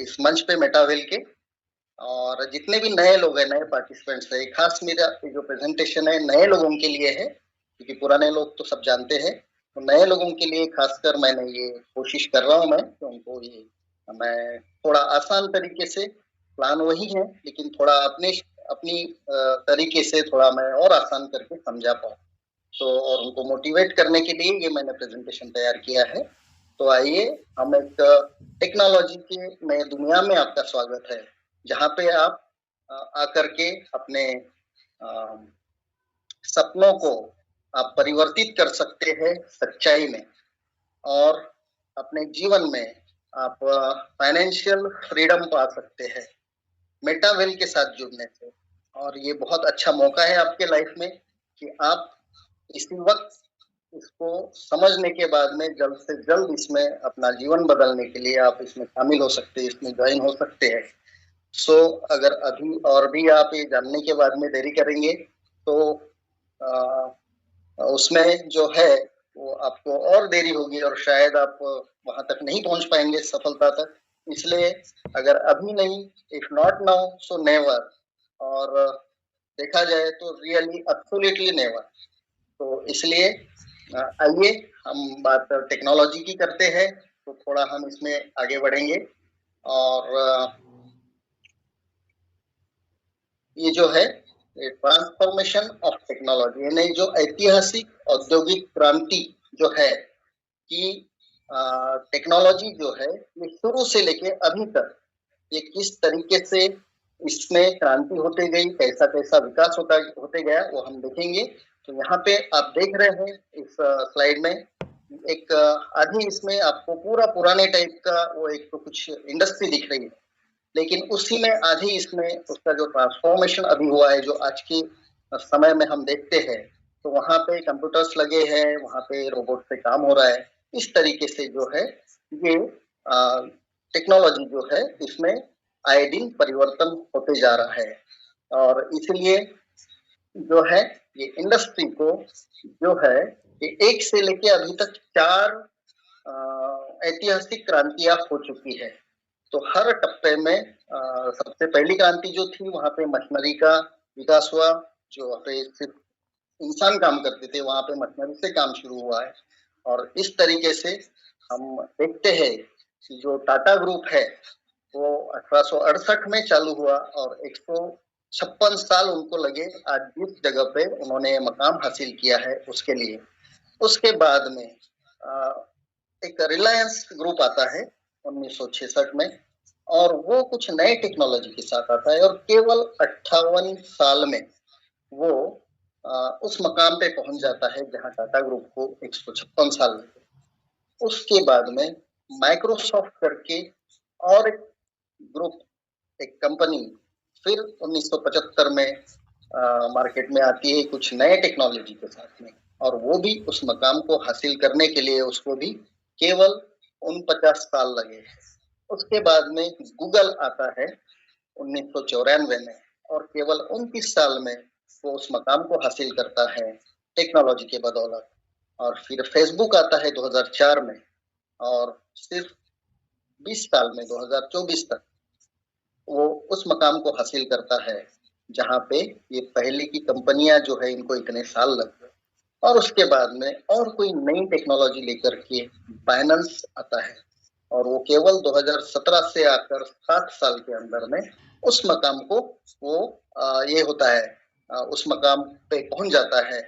इस मंच पे मेटावेल के। और जितने भी नए लोग हैं, नए पार्टिसिपेंट्स है, खास मेरा जो प्रेजेंटेशन है नए लोगों के लिए है, क्योंकि पुराने लोग तो सब जानते हैं। तो नए लोगों के लिए खासकर मैंने ये कोशिश कर रहा हूँ मैं कि उनको ये मैं थोड़ा आसान तरीके से, प्लान वही है लेकिन थोड़ा अपनी तरीके से थोड़ा मैं और आसान करके समझा पाऊँ। तो और उनको मोटिवेट करने के लिए ये मैंने प्रेजेंटेशन तैयार किया है। तो आइए, हम एक टेक्नोलॉजी की नई दुनिया में आपका स्वागत है, जहाँ पे आप आकर के अपने सपनों को आप परिवर्तित कर सकते हैं सच्चाई में, और अपने जीवन में आप फाइनेंशियल फ्रीडम पा सकते हैं मेटावेल के साथ जुड़ने से। और ये बहुत अच्छा मौका है आपके लाइफ में कि आप इसी वक्त इसको समझने के बाद में जल्द से जल्द इसमें अपना जीवन बदलने के लिए आप इसमें शामिल हो सकते हैं, इसमें ज्वाइन हो सकते हैं। सो अगर अभी और भी आप ये जानने के बाद में देरी करेंगे तो उसमें जो है वो आपको और देरी होगी और शायद आप वहां तक नहीं पहुंच पाएंगे सफलता तक। इसलिए अगर अभी नहीं, if not now so never, और देखा जाए तो रियली एब्सोल्युटली नेवर। तो इसलिए आइए हम बात टेक्नोलॉजी की करते हैं, तो थोड़ा हम इसमें आगे बढ़ेंगे। और ये जो है ट्रांसफॉर्मेशन ऑफ टेक्नोलॉजी, यानी जो ऐतिहासिक औद्योगिक क्रांति जो है कि टेक्नोलॉजी जो है ये शुरू से लेके अभी तक ये किस तरीके से इसमें क्रांति होते गई, कैसा कैसा विकास होते गया, वो हम देखेंगे। तो यहाँ पे आप देख रहे हैं इस स्लाइड में एक आधी इसमें आपको पूरा पुराने टाइप का वो एक तो कुछ इंडस्ट्री दिख रही है, लेकिन उसी में आधी इसमें उसका जो ट्रांसफॉर्मेशन अभी हुआ है, जो आज के समय में हम देखते हैं, तो वहाँ पे कंप्यूटर्स लगे हैं, वहाँ पे रोबोट से काम हो रहा है। इस तरीके से जो है ये टेक्नोलॉजी जो है इसमें आए दिन परिवर्तन होते जा रहा है। और इसलिए जो है ये इंडस्ट्री को जो है ये एक से लेके अभी तक 4 ऐतिहासिक क्रांतियां हो चुकी है। तो हर टप्पे में सबसे पहली क्रांति जो थी वहां पे मशीनरी का विकास हुआ, जो वहाँ पे सिर्फ इंसान काम करते थे वहां पे मशीनरी से काम शुरू हुआ है। और इस तरीके से हम देखते हैं कि जो टाटा ग्रुप है वो 1868 में चालू हुआ और 156 साल उनको लगे आज जिस जगह पे उन्होंने मकाम हासिल किया है उसके लिए। उसके बाद में एक रिलायंस ग्रुप आता है 1966 में, और वो कुछ नए टेक्नोलॉजी के साथ आता है और केवल 58 साल में वो उस मकाम पे पहुंच जाता है जहां टाटा ग्रुप को 156 साल लगे। उसके बाद में माइक्रोसॉफ्ट करके और एक ग्रुप, एक कंपनी फिर 1975 में मार्केट में आती है कुछ नए टेक्नोलॉजी के साथ में, और वो भी उस मकाम को हासिल करने के लिए उसको भी केवल 49 साल लगे। उसके बाद में गूगल आता है 1994 में, और केवल 29 साल में वो उस मकाम को हासिल करता है टेक्नोलॉजी के बदौलत। और फिर फेसबुक आता है 2004 में, और सिर्फ 20 साल में 2024 तक वो उस मकाम को हासिल करता है जहां पे ये पहले की कंपनियां जो है इनको इतने साल लग गए। और उसके बाद में और कोई नई टेक्नोलॉजी लेकर के बाइनेंस आता है, और वो केवल 2017 से आकर 7 साल के अंदर में उस मकाम को वो ये होता है, उस मकाम पे पहुंच जाता है।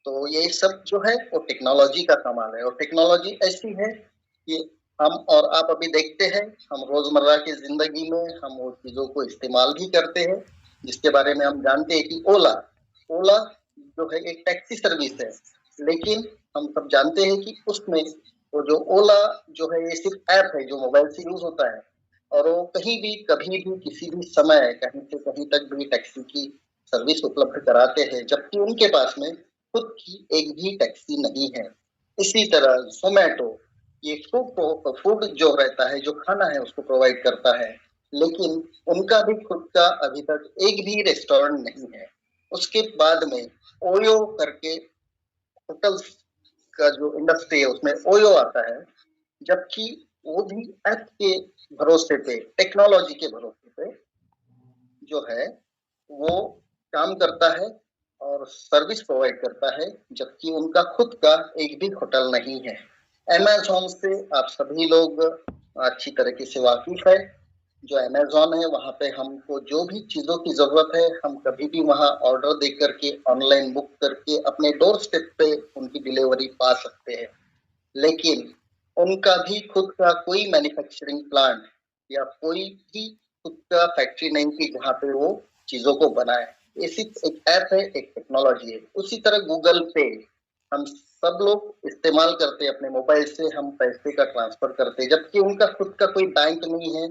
तो ये सब जो है वो टेक्नोलॉजी का कमाल है, और टेक्नोलॉजी ऐसी है कि हम और आप अभी देखते हैं, हम रोजमर्रा की जिंदगी में हम वो चीजों को इस्तेमाल भी करते हैं, जिसके बारे में हम जानते हैं कि ओला ओला जो है एक टैक्सी सर्विस है। लेकिन हम सब जानते हैं कि उसमें वो जो ओला जो है ये सिर्फ ऐप है जो मोबाइल से यूज होता है, और वो कहीं भी कभी भी किसी भी समय कहीं से कहीं तक भी टैक्सी की सर्विस उपलब्ध कराते हैं, जबकि उनके पास में खुद की एक भी टैक्सी नहीं है। इसी तरह जोमेटो ये फूड जो रहता है, जो खाना है उसको प्रोवाइड करता है, लेकिन उनका भी खुद का अभी तक एक भी रेस्टोरेंट नहीं है। उसके बाद में ओयो करके होटल्स का जो इंडस्ट्री है उसमें ओयो आता है, जबकि वो भी ऐप के भरोसे पे, टेक्नोलॉजी के भरोसे पे जो है वो काम करता है और सर्विस प्रोवाइड करता है, जबकि उनका खुद का एक भी होटल नहीं है। अमेज़न से आप सभी लोग अच्छी तरीके से वाकिफ है। जो अमेज़न है वहाँ पे हमको जो भी चीज़ों की ज़रूरत है, हम कभी भी वहाँ ऑर्डर दे करके, ऑनलाइन बुक करके अपने डोर स्टेप पे उनकी डिलीवरी पा सकते हैं। लेकिन उनका भी खुद का कोई मैन्युफैक्चरिंग प्लांट या कोई भी खुद का फैक्ट्री नहीं थी जहाँ पे वो चीज़ों को बनाए। ऐसी एक ऐप है, एक टेक्नोलॉजी है। उसी तरह गूगल पे हम सब लोग इस्तेमाल करते हैं, अपने मोबाइल से हम पैसे का ट्रांसफर करते हैं, जबकि उनका खुद का कोई बैंक नहीं है।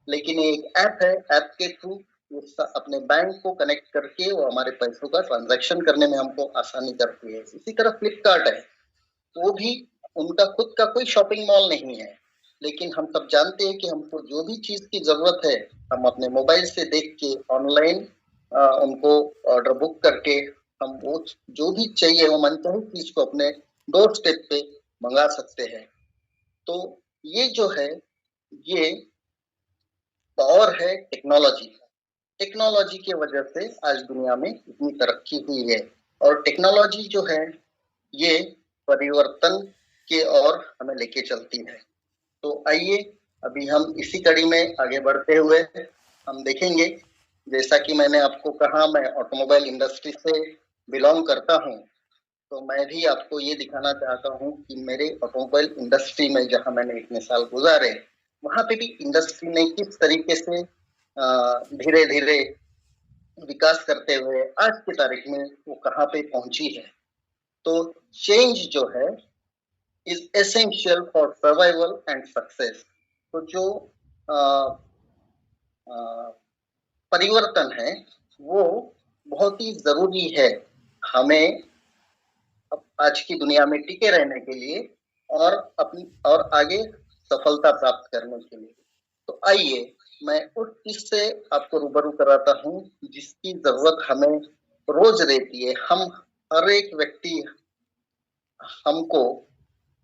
लेकिन ये एक ऐप है, ऐप के थ्रू वो अपने बैंक को कनेक्ट करके वो हमारे पैसों का ट्रांजैक्शन करने में हमको आसानी करती है। इसी तरह फ्लिपकार्ट है, वो भी उनका खुद का कोई शॉपिंग मॉल नहीं है, लेकिन हम सब जानते हैं कि हमको जो भी चीज की जरूरत है, हम अपने मोबाइल से देख के ऑनलाइन उनको ऑर्डर बुक करके हम वो जो भी चाहिए वो मनचाही चीज को अपने डोर स्टेप पे मंगा सकते हैं। तो ये जो है, ये पावर है टेक्नोलॉजी। टेक्नोलॉजी की वजह से आज दुनिया में इतनी तरक्की हुई है, और टेक्नोलॉजी जो है ये परिवर्तन के ओर हमें लेके चलती है। तो आइए अभी हम इसी कड़ी में आगे बढ़ते हुए हम देखेंगे, जैसा कि मैंने आपको कहा मैं ऑटोमोबाइल इंडस्ट्री से बिलोंग करता हूं, तो मैं भी आपको ये दिखाना चाहता हूं कि मेरे ऑटोमोबाइल इंडस्ट्री में जहां मैंने इतने साल गुजारे, वहां पे भी इंडस्ट्री ने किस तरीके से धीरे धीरे विकास करते हुए आज की तारीख में वो कहाँ पे पहुंची है। तो चेंज जो है is essential for survival and success. तो जो अ, अ, परिवर्तन है वो बहुत ही जरूरी है हमें आज की दुनिया में टिके रहने के लिए और अपनी और आगे सफलता प्राप्त करने के लिए। तो आइए मैं उस चीज से आपको रूबरू कराता हूँ जिसकी जरूरत हमें रोज रहती है। हम हर एक व्यक्ति हमको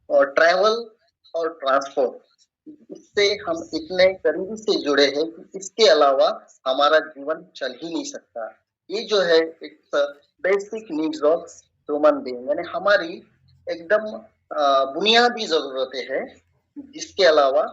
और ट्रैवल और ट्रांसपोर्ट, इससे हम इतने करीबी से जुड़े हैं कि इसके अलावा हमारा जीवन चल ही नहीं सकता। ये जो है एक basic needs of human being, यानी हमारी एकदम बुनियादी जरूरतें हैं, जिसके अलावा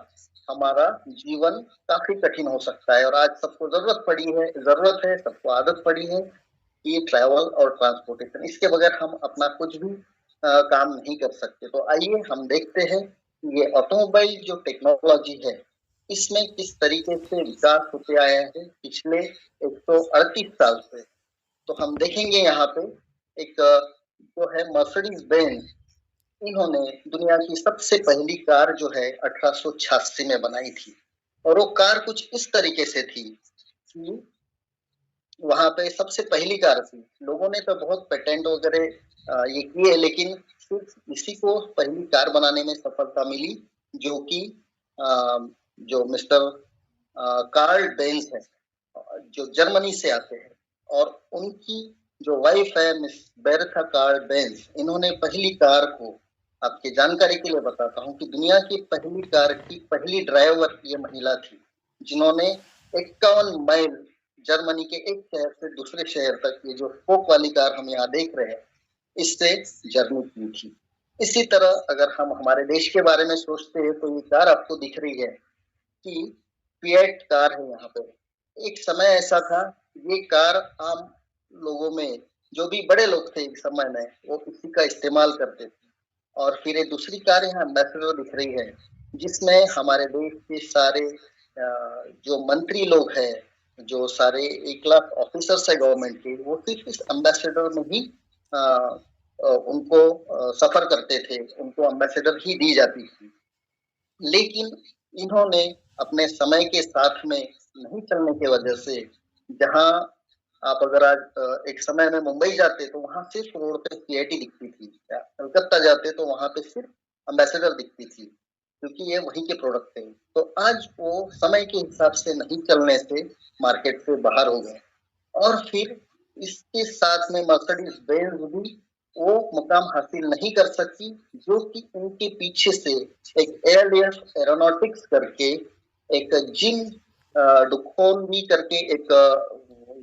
हमारा जीवन काफी कठिन हो सकता है। और आज सबको जरूरत है, सबको आदत पड़ी है कि ट्रैवल और ट्रांसपोर्टेशन, इसके बगैर हम अपना कुछ भी काम नहीं कर सकते। तो आइए हम देखते हैं कि ये ऑटोमोबाइल जो टेक्नोलॉजी है इसमें किस तरीके से विकास होते आया है पिछले 138 साल से। तो हम देखेंगे यहाँ पे एक जो है मर्सिडीज बेंज, इन्होंने दुनिया की सबसे पहली कार जो है 1886 में बनाई थी। और वो कार कुछ इस तरीके से थी कि वहां पे सबसे पहली कार थी। लोगों ने तो बहुत पेटेंट वगैरह ये किए, लेकिन सिर्फ इसी को पहली कार बनाने में सफलता मिली, जो कि जो मिस्टर कार्ल बेंज है, जो जर्मनी से आते हैं। और उनकी जो वाइफ है मिस बेरथा कार्ल बेंज, इन्होंने पहली कार को, आपकी जानकारी के लिए बताता हूँ कि दुनिया की पहली कार की पहली ड्राइवर ये महिला थी, जिन्होंने 51 माइल जर्मनी के एक शहर से दूसरे शहर तक, ये जो स्पोक वाली कार हम यहाँ देख रहे हैं, इससे जर्नी की थी। इसी तरह अगर हम हमारे देश के बारे में सोचते हैं तो ये कार आपको दिख रही है कि फिएट कार है यहाँ पे। एक समय ऐसा था, ये कार आम लोगों में, जो भी बड़े लोग थे एक समय में, वो इसी का इस्तेमाल करते थे। और फिर एक दूसरी कार यहाँ एम्बेसडर दिख रही है, जिसमें हमारे देश के सारे जो मंत्री लोग हैं, जो सारे 1 लाख ऑफिसर्स है गवर्नमेंट के, वो सिर्फ इस एम्बेसडर में ही उनको सफर करते थे, उनको एम्बेसडर ही दी जाती थी। लेकिन इन्होंने अपने समय के साथ में नहीं चलने की वजह से, जहां आप अगर आज एक समय में मुंबई जाते तो वहां सिर्फ रोड पे सीआईटी दिखती थी, या कलकत्ता जाते तो वहां पे सिर्फ अम्बेसडर दिखती थी, क्योंकि ये वहीं के प्रोडक्ट थे। तो आज वो समय के हिसाब से नहीं चलने से मार्केट से बाहर हो गए। और फिर इसके साथ में मर्सिडीज बेंज भी वो मुकाम हासिल नहीं कर सकी, जो कि उनके पीछे से एक एयरलिफ्ट एरोनॉटिक्स करके एक जिम डुकोनवी करके एक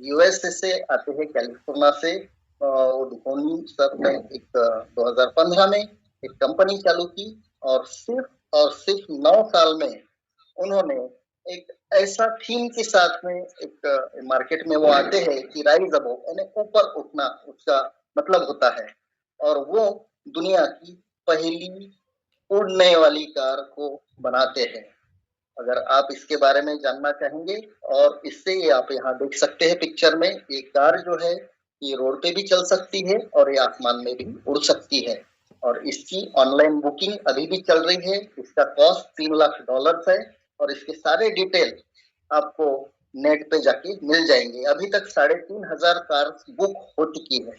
यूएसए से आते हैं, कैलिफोर्निया से। वो डुकोनवी सर ने एक 2015 में एक कंपनी चालू की और सिर्फ 9 साल में उन्होंने एक ऐसा थीम के साथ में एक मार्केट में वो आते हैं कि राइज अबव, यानी ऊपर उठना उसका मतलब होता है। और वो दुनिया की पहली उड़ने वाली कार को बनाते हैं। अगर आप इसके बारे में जानना चाहेंगे, और इससे ये आप यहाँ देख सकते हैं पिक्चर में, ये कार जो है ये रोड पे भी चल सकती है और ये आसमान में भी उड़ सकती है। और इसकी ऑनलाइन बुकिंग अभी भी चल रही है। इसका कॉस्ट $3 लाख है और इसके सारे डिटेल आपको नेट पे जाके मिल जाएंगे। अभी तक 3,500 कार बुक हो चुकी है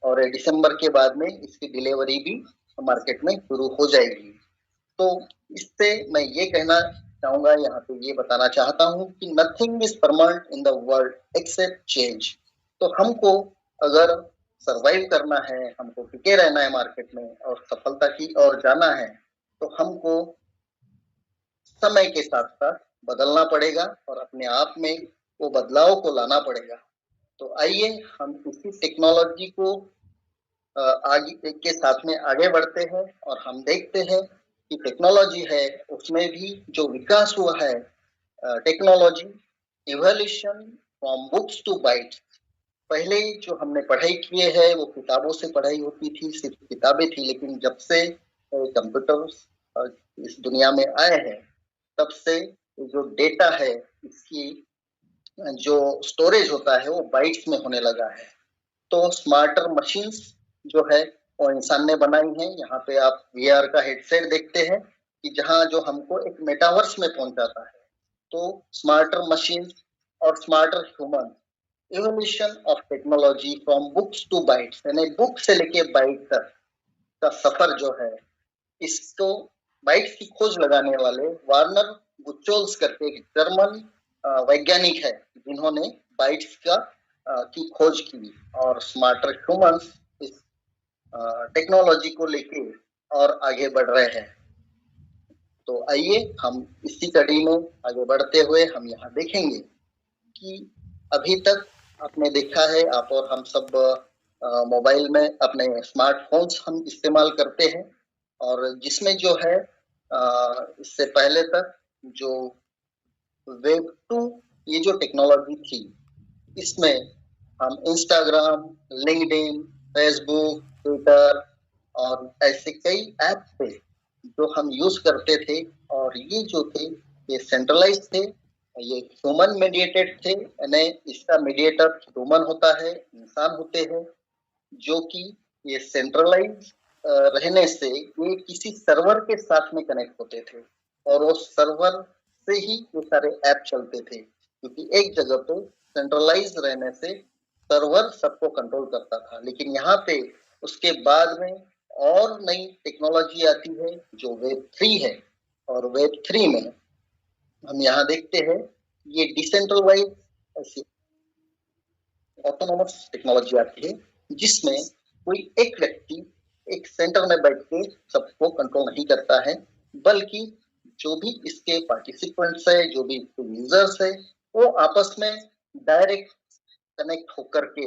और दिसंबर के बाद में इसकी डिलीवरी भी मार्केट में शुरू हो जाएगी। तो इससे मैं ये कहना चाहूंगा, यहाँ पे ये बताना चाहता हूँ कि nothing is permanent in the world accept change. तो हमको अगर सरवाइव करना है, हमको टिके रहना है मार्केट में और सफलता की ओर जाना है, तो हमको समय के साथ साथ बदलना पड़ेगा और अपने आप में वो बदलाव को लाना पड़ेगा। तो आइए हम इसी टेक्नोलॉजी को आगे के साथ में आगे बढ़ते हैं और हम देखते हैं कि टेक्नोलॉजी है उसमें भी जो विकास हुआ है, technology evolution from books two bytes. पहले जो हमने पढ़ाई किए है वो किताबों से पढ़ाई होती थी, सिर्फ किताबें थी। लेकिन जब से कंप्यूटर इस दुनिया में आए हैं, तब से जो डेटा है इसकी जो स्टोरेज होता है वो बाइट्स में होने लगा है। तो स्मार्टर मशीन्स जो है वो इंसान ने बनाई है। यहाँ पे आप वीआर का हेडसेट देखते हैं कि जहाँ जो हमको एक मेटावर्स में पहुंचाता है। तो स्मार्टर मशीन और smarter human, evolution of technology from books two bytes, यानी बुक से लेके बाइट तक का सफर जो है, इसको बाइट्स की खोज लगाने वाले वार्नर बुचोल्स करके एक जर्मन वैज्ञानिक है जिन्होंने बाइट्स की खोज की। और स्मार्टर ह्यूमंस इस टेक्नोलॉजी को लेके और आगे बढ़ रहे हैं। तो आइए हम इसी कड़ी में आगे बढ़ते हुए हम यहाँ देखेंगे कि अभी तक आपने देखा है, आप और हम सब मोबाइल में अपने स्मार्टफोन्स हम इस्तेमाल करते हैं, और जिसमें जो है इससे पहले तक जो वेब 2 ये जो टेक्नोलॉजी थी, इसमें हम इंस्टाग्राम, लिंक्डइन, फेसबुक, ट्विटर और ऐसे कई ऐप थे जो हम यूज करते थे। और ये जो थे ये सेंट्रलाइज थे, ये ह्यूमन मीडिएटेड थे, यानी इसका मीडिएटर ह्यूमन होता है, इंसान होते हैं, जो कि ये सेंट्रलाइज रहने से ये किसी सर्वर के साथ में कनेक्ट होते थे और वो सर्वर से ही ये सारे ऐप चलते थे, क्योंकि एक जगह पे सेंट्रलाइज रहने से सर्वर सबको कंट्रोल करता था। लेकिन यहाँ पे उसके बाद में और नई टेक्नोलॉजी आती है जो वेब 3 है, और वेब 3 में हम यहाँ देखते हैं ये डिसेंट्रलाइज ऑटोनोमस टेक्नोलॉजी आती है, जिसमें कोई एक व्यक्ति एक सेंटर में बैठ के सबको कंट्रोल नहीं करता है, बल्कि जो भी इसके पार्टिसिपेंट्स है, जो भी यूजर्स है, वो आपस में डायरेक्ट कनेक्ट होकर के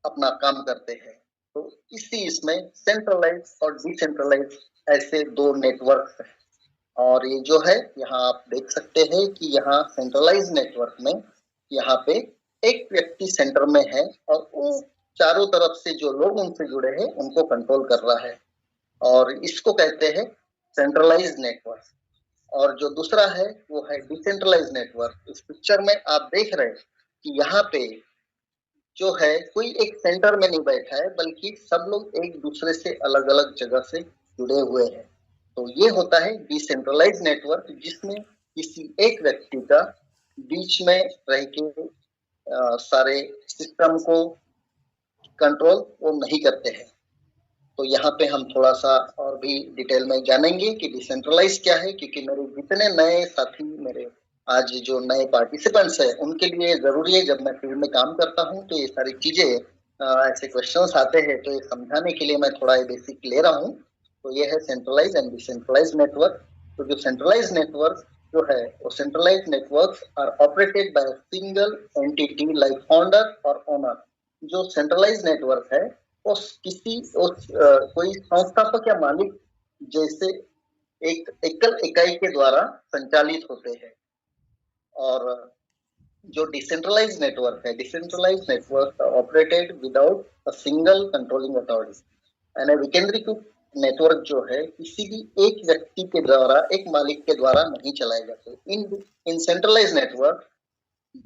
अपना काम करते हैं। तो इसी इसमें सेंट्रलाइज और डिसेंट्रलाइज ऐसे दो नेटवर्क है। और ये जो है यहाँ आप देख सकते हैं कि यहाँ सेंट्रलाइज नेटवर्क में यहाँ पे एक व्यक्ति सेंटर में है और वो चारों तरफ से जो लोग उनसे जुड़े हैं उनको कंट्रोल कर रहा है, और इसको कहते हैं सेंट्रलाइज नेटवर्क। और जो दूसरा है वो है डिसेंट्रलाइज नेटवर्क। इस पिक्चर में आप देख रहे हैं कि यहाँ पे जो है कोई एक सेंटर में नहीं बैठा है, बल्कि सब लोग एक दूसरे से अलग अलग जगह से जुड़े हुए हैं। तो ये होता है डिसेंट्रलाइज नेटवर्क, जिसमें किसी एक व्यक्ति का बीच में रह के सारे सिस्टम को कंट्रोल वो नहीं करते हैं। तो यहाँ पे हम थोड़ा सा और भी डिटेल में जानेंगे कि डिसेंट्रलाइज क्या है, क्योंकि मेरे जितने नए साथी, मेरे आज जो नए पार्टिसिपेंट्स है, उनके लिए जरूरी है, जब मैं फील्ड में काम करता हूँ तो ये सारी चीजें ऐसे क्वेश्चंस आते हैं, तो ये समझाने के लिए मैं थोड़ा ये बेसिक ले रहा हूँ। तो ये है सेंट्रलाइज एंड डिसेंट्रलाइज नेटवर्क। तो जो सेंट्रलाइज नेटवर्क जो है, वो centralize networks are operated by single entity like founder और ओनर। जो सेंट्रलाइज नेटवर्क है, वो कोई संस्थापक या मालिक जैसे एक एकल इकाई के द्वारा संचालित होते हैं। और जो डिसेंट्रलाइज नेटवर्क है, decentralise network operated without a single controlling authority. यानी विकेंद्रीकृत नेटवर्क जो है, किसी भी एक व्यक्ति के द्वारा, एक मालिक के द्वारा नहीं चलाए जाते। In centralize network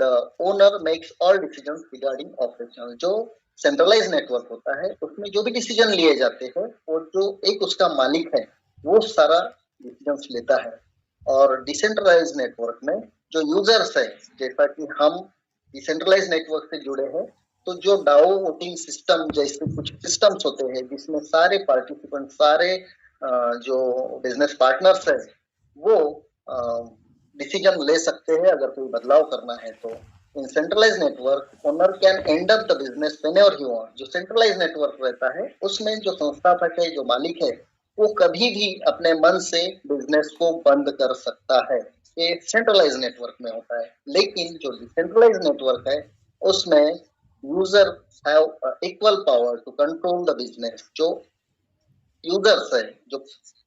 the owner makes all decisions regarding operation. जो सेंट्रलाइज नेटवर्क होता है, उसमें जो भी डिसीजन लिए जाते हैं, वो जो एक उसका मालिक है, वो सारा डिसीजंस लेता है। और डिसेंट्रलाइज नेटवर्क में जो यूजर्स है, जैसा कि हम डिसेंट्रलाइज नेटवर्क से जुड़े हैं, तो जो डाओ वोटिंग सिस्टम जैसे कुछ सिस्टम्स होते हैं, जिसमें सारे पार्टिसिपेंट, सारे जो बिजनेस पार्टनर्स है, वो डिसीजन ले सकते हैं अगर कोई बदलाव करना है तो। In centralize network owner can end up the business whenever he want. जो सेंट्रलाइज नेटवर्क रहता है, उसमें जो संस्थापक है, जो मालिक है, वो कभी भी अपने मन से बिजनेस को बंद कर सकता है। ये सेंट्रलाइज नेटवर्क में होता है। लेकिन जो डिसेंट्रलाइज नेटवर्क है, उसमें user have equal power to control the business. जो यूजर्स है,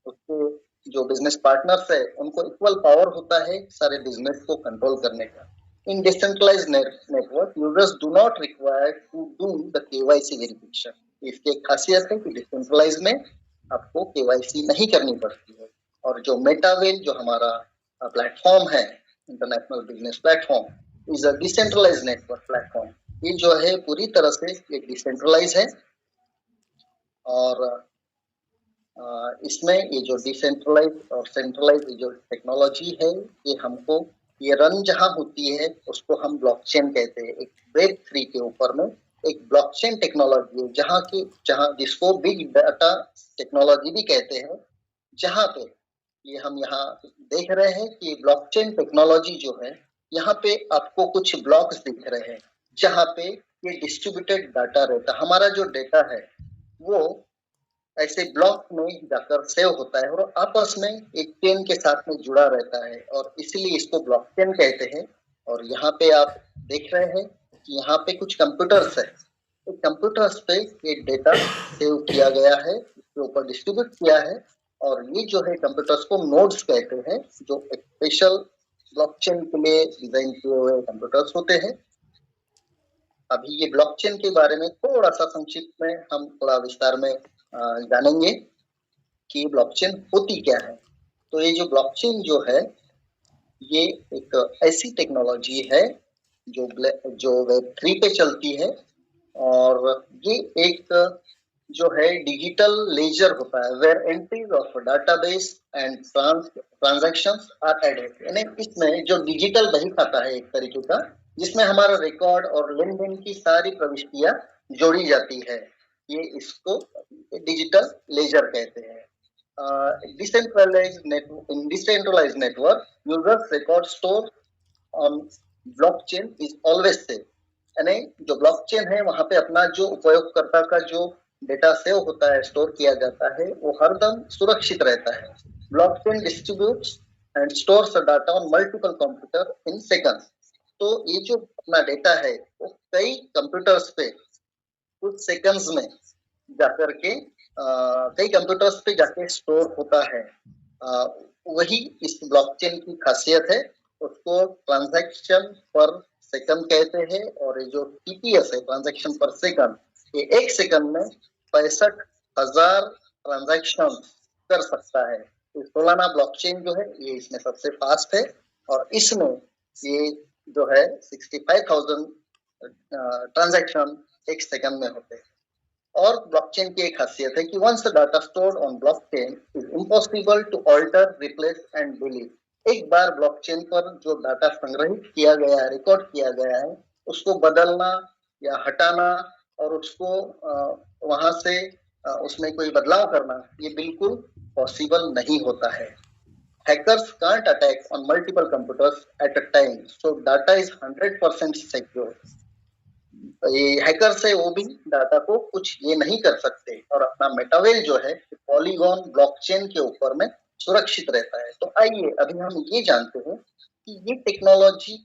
उसके जो बिजनेस पार्टनर्स है, उनको इक्वल पावर होता है सारे बिजनेस को कंट्रोल करने का। In decentralize network users do not require to do the KYC verification. इसकी एक खासियत है कि डिसेंट्रलाइज में आपको केवाईसी नहीं करनी पड़ती है। और जो मेटावेल, जो हमारा प्लेटफॉर्म है, international business platform, is a decentralise network platform. ये जो है पूरी तरह से एक डिसेंट्रलाइज है। और इसमें ये जो डिसेंट्रलाइज और सेंट्रलाइज जो टेक्नोलॉजी है, ये हमको, ये रन जहां होती है, उसको हम ब्लॉकचेन कहते हैं। एक Web3 के ऊपर में एक ब्लॉकचेन टेक्नोलॉजी है, जहां जिसको बिग डाटा टेक्नोलॉजी भी कहते हैं। जहां पे ये हम यहाँ देख रहे हैं कि ब्लॉकचेन टेक्नोलॉजी जो है, यहाँ पे आपको कुछ ब्लॉक्स दिख रहे हैं, जहां पे ये डिस्ट्रीब्यूटेड डाटा रहता है। हमारा जो डेटा है, वो ऐसे ब्लॉक में जाकर सेव होता है और आपस में एक चेन के साथ में जुड़ा रहता है, और इसीलिए इसको ब्लॉकचेन कहते हैं। और यहाँ पे आप देख रहे हैं कि यहाँ पे कुछ कंप्यूटर्स है। तो कंप्यूटर्स पे ये डेटा सेव किया गया है, इसके ऊपर डिस्ट्रीब्यूट किया है। और ये जो है कंप्यूटर्स को नोड्स कहते हैं, जो एक स्पेशल ब्लॉकचेन के लिए डिजाइन किए हुए कंप्यूटर्स होते हैं। अभी ये ब्लॉकचेन के बारे में थोड़ा सा संक्षिप्त में हम थोड़ा विस्तार में जानेंगे कि ब्लॉकचेन होती क्या है। तो ये जो ब्लॉकचेन जो है, ये एक ऐसी टेक्नोलॉजी है जो Web3 पे चलती है। और ये एक जो है डिजिटल लेजर होता है, where entries of database and transactions are added. यानी इसमें जो डिजिटल बही खाता है एक तरीके का, जिसमें हमारा रिकॉर्ड और लेन देन की सारी प्रविष्टियां जोड़ी जाती है। ये इसको डिजिटल लेजर कहते हैं। Decentralized network users record store on blockchain is always safe. यानी जो ब्लॉकचेन है, वहां पे अपना जो उपयोगकर्ता का जो डेटा सेव होता है, स्टोर किया जाता है, वो हरदम सुरक्षित रहता है। Blockchain distributes and stores data on multiple computer in seconds. तो ये जो अपना डेटा है, वो कई कंप्यूटर्स पे कुछ सेकंड्स में जाकर के कई कंप्यूटर्स पे जाके स्टोर होता है। वही इस ब्लॉकचेन की खासियत है। उसको ट्रांजैक्शन पर सेकंड कहते हैं। और ये जो टीपीएस है, ट्रांजैक्शन पर सेकंड, ये एक सेकंड में 65,000 ट्रांजैक्शन कर सकता है। तो सोलाना ब्लॉकचेन जो है, ये इसमें सबसे फास्ट है। और इसमें ये जो है 65,000 ट्रांजैक्शन एक सेकंड में होते हैं। और ब्लॉकचेन की एक खासियत है कि once the data stored on blockchain is impossible to alter, replace and delete. एक बार ब्लॉकचेन पर जो डाटा संग्रहित किया गया है, रिकॉर्ड किया गया है, उसको बदलना या हटाना और उसको वहां से उसमें कोई बदलाव करना, ये बिल्कुल पॉसिबल नहीं होता है। Hackers can't attack on multiple computers at a time, so data is 100% secure. ये हैकर्स है वो भी डाटा को कुछ ये नहीं कर सकते, और अपना मेटावेल जो है पॉलीगॉन ब्लॉकचेन के ऊपर में सुरक्षित रहता है। तो आइए अभी हम ये जानते हैं कि ये टेक्नोलॉजी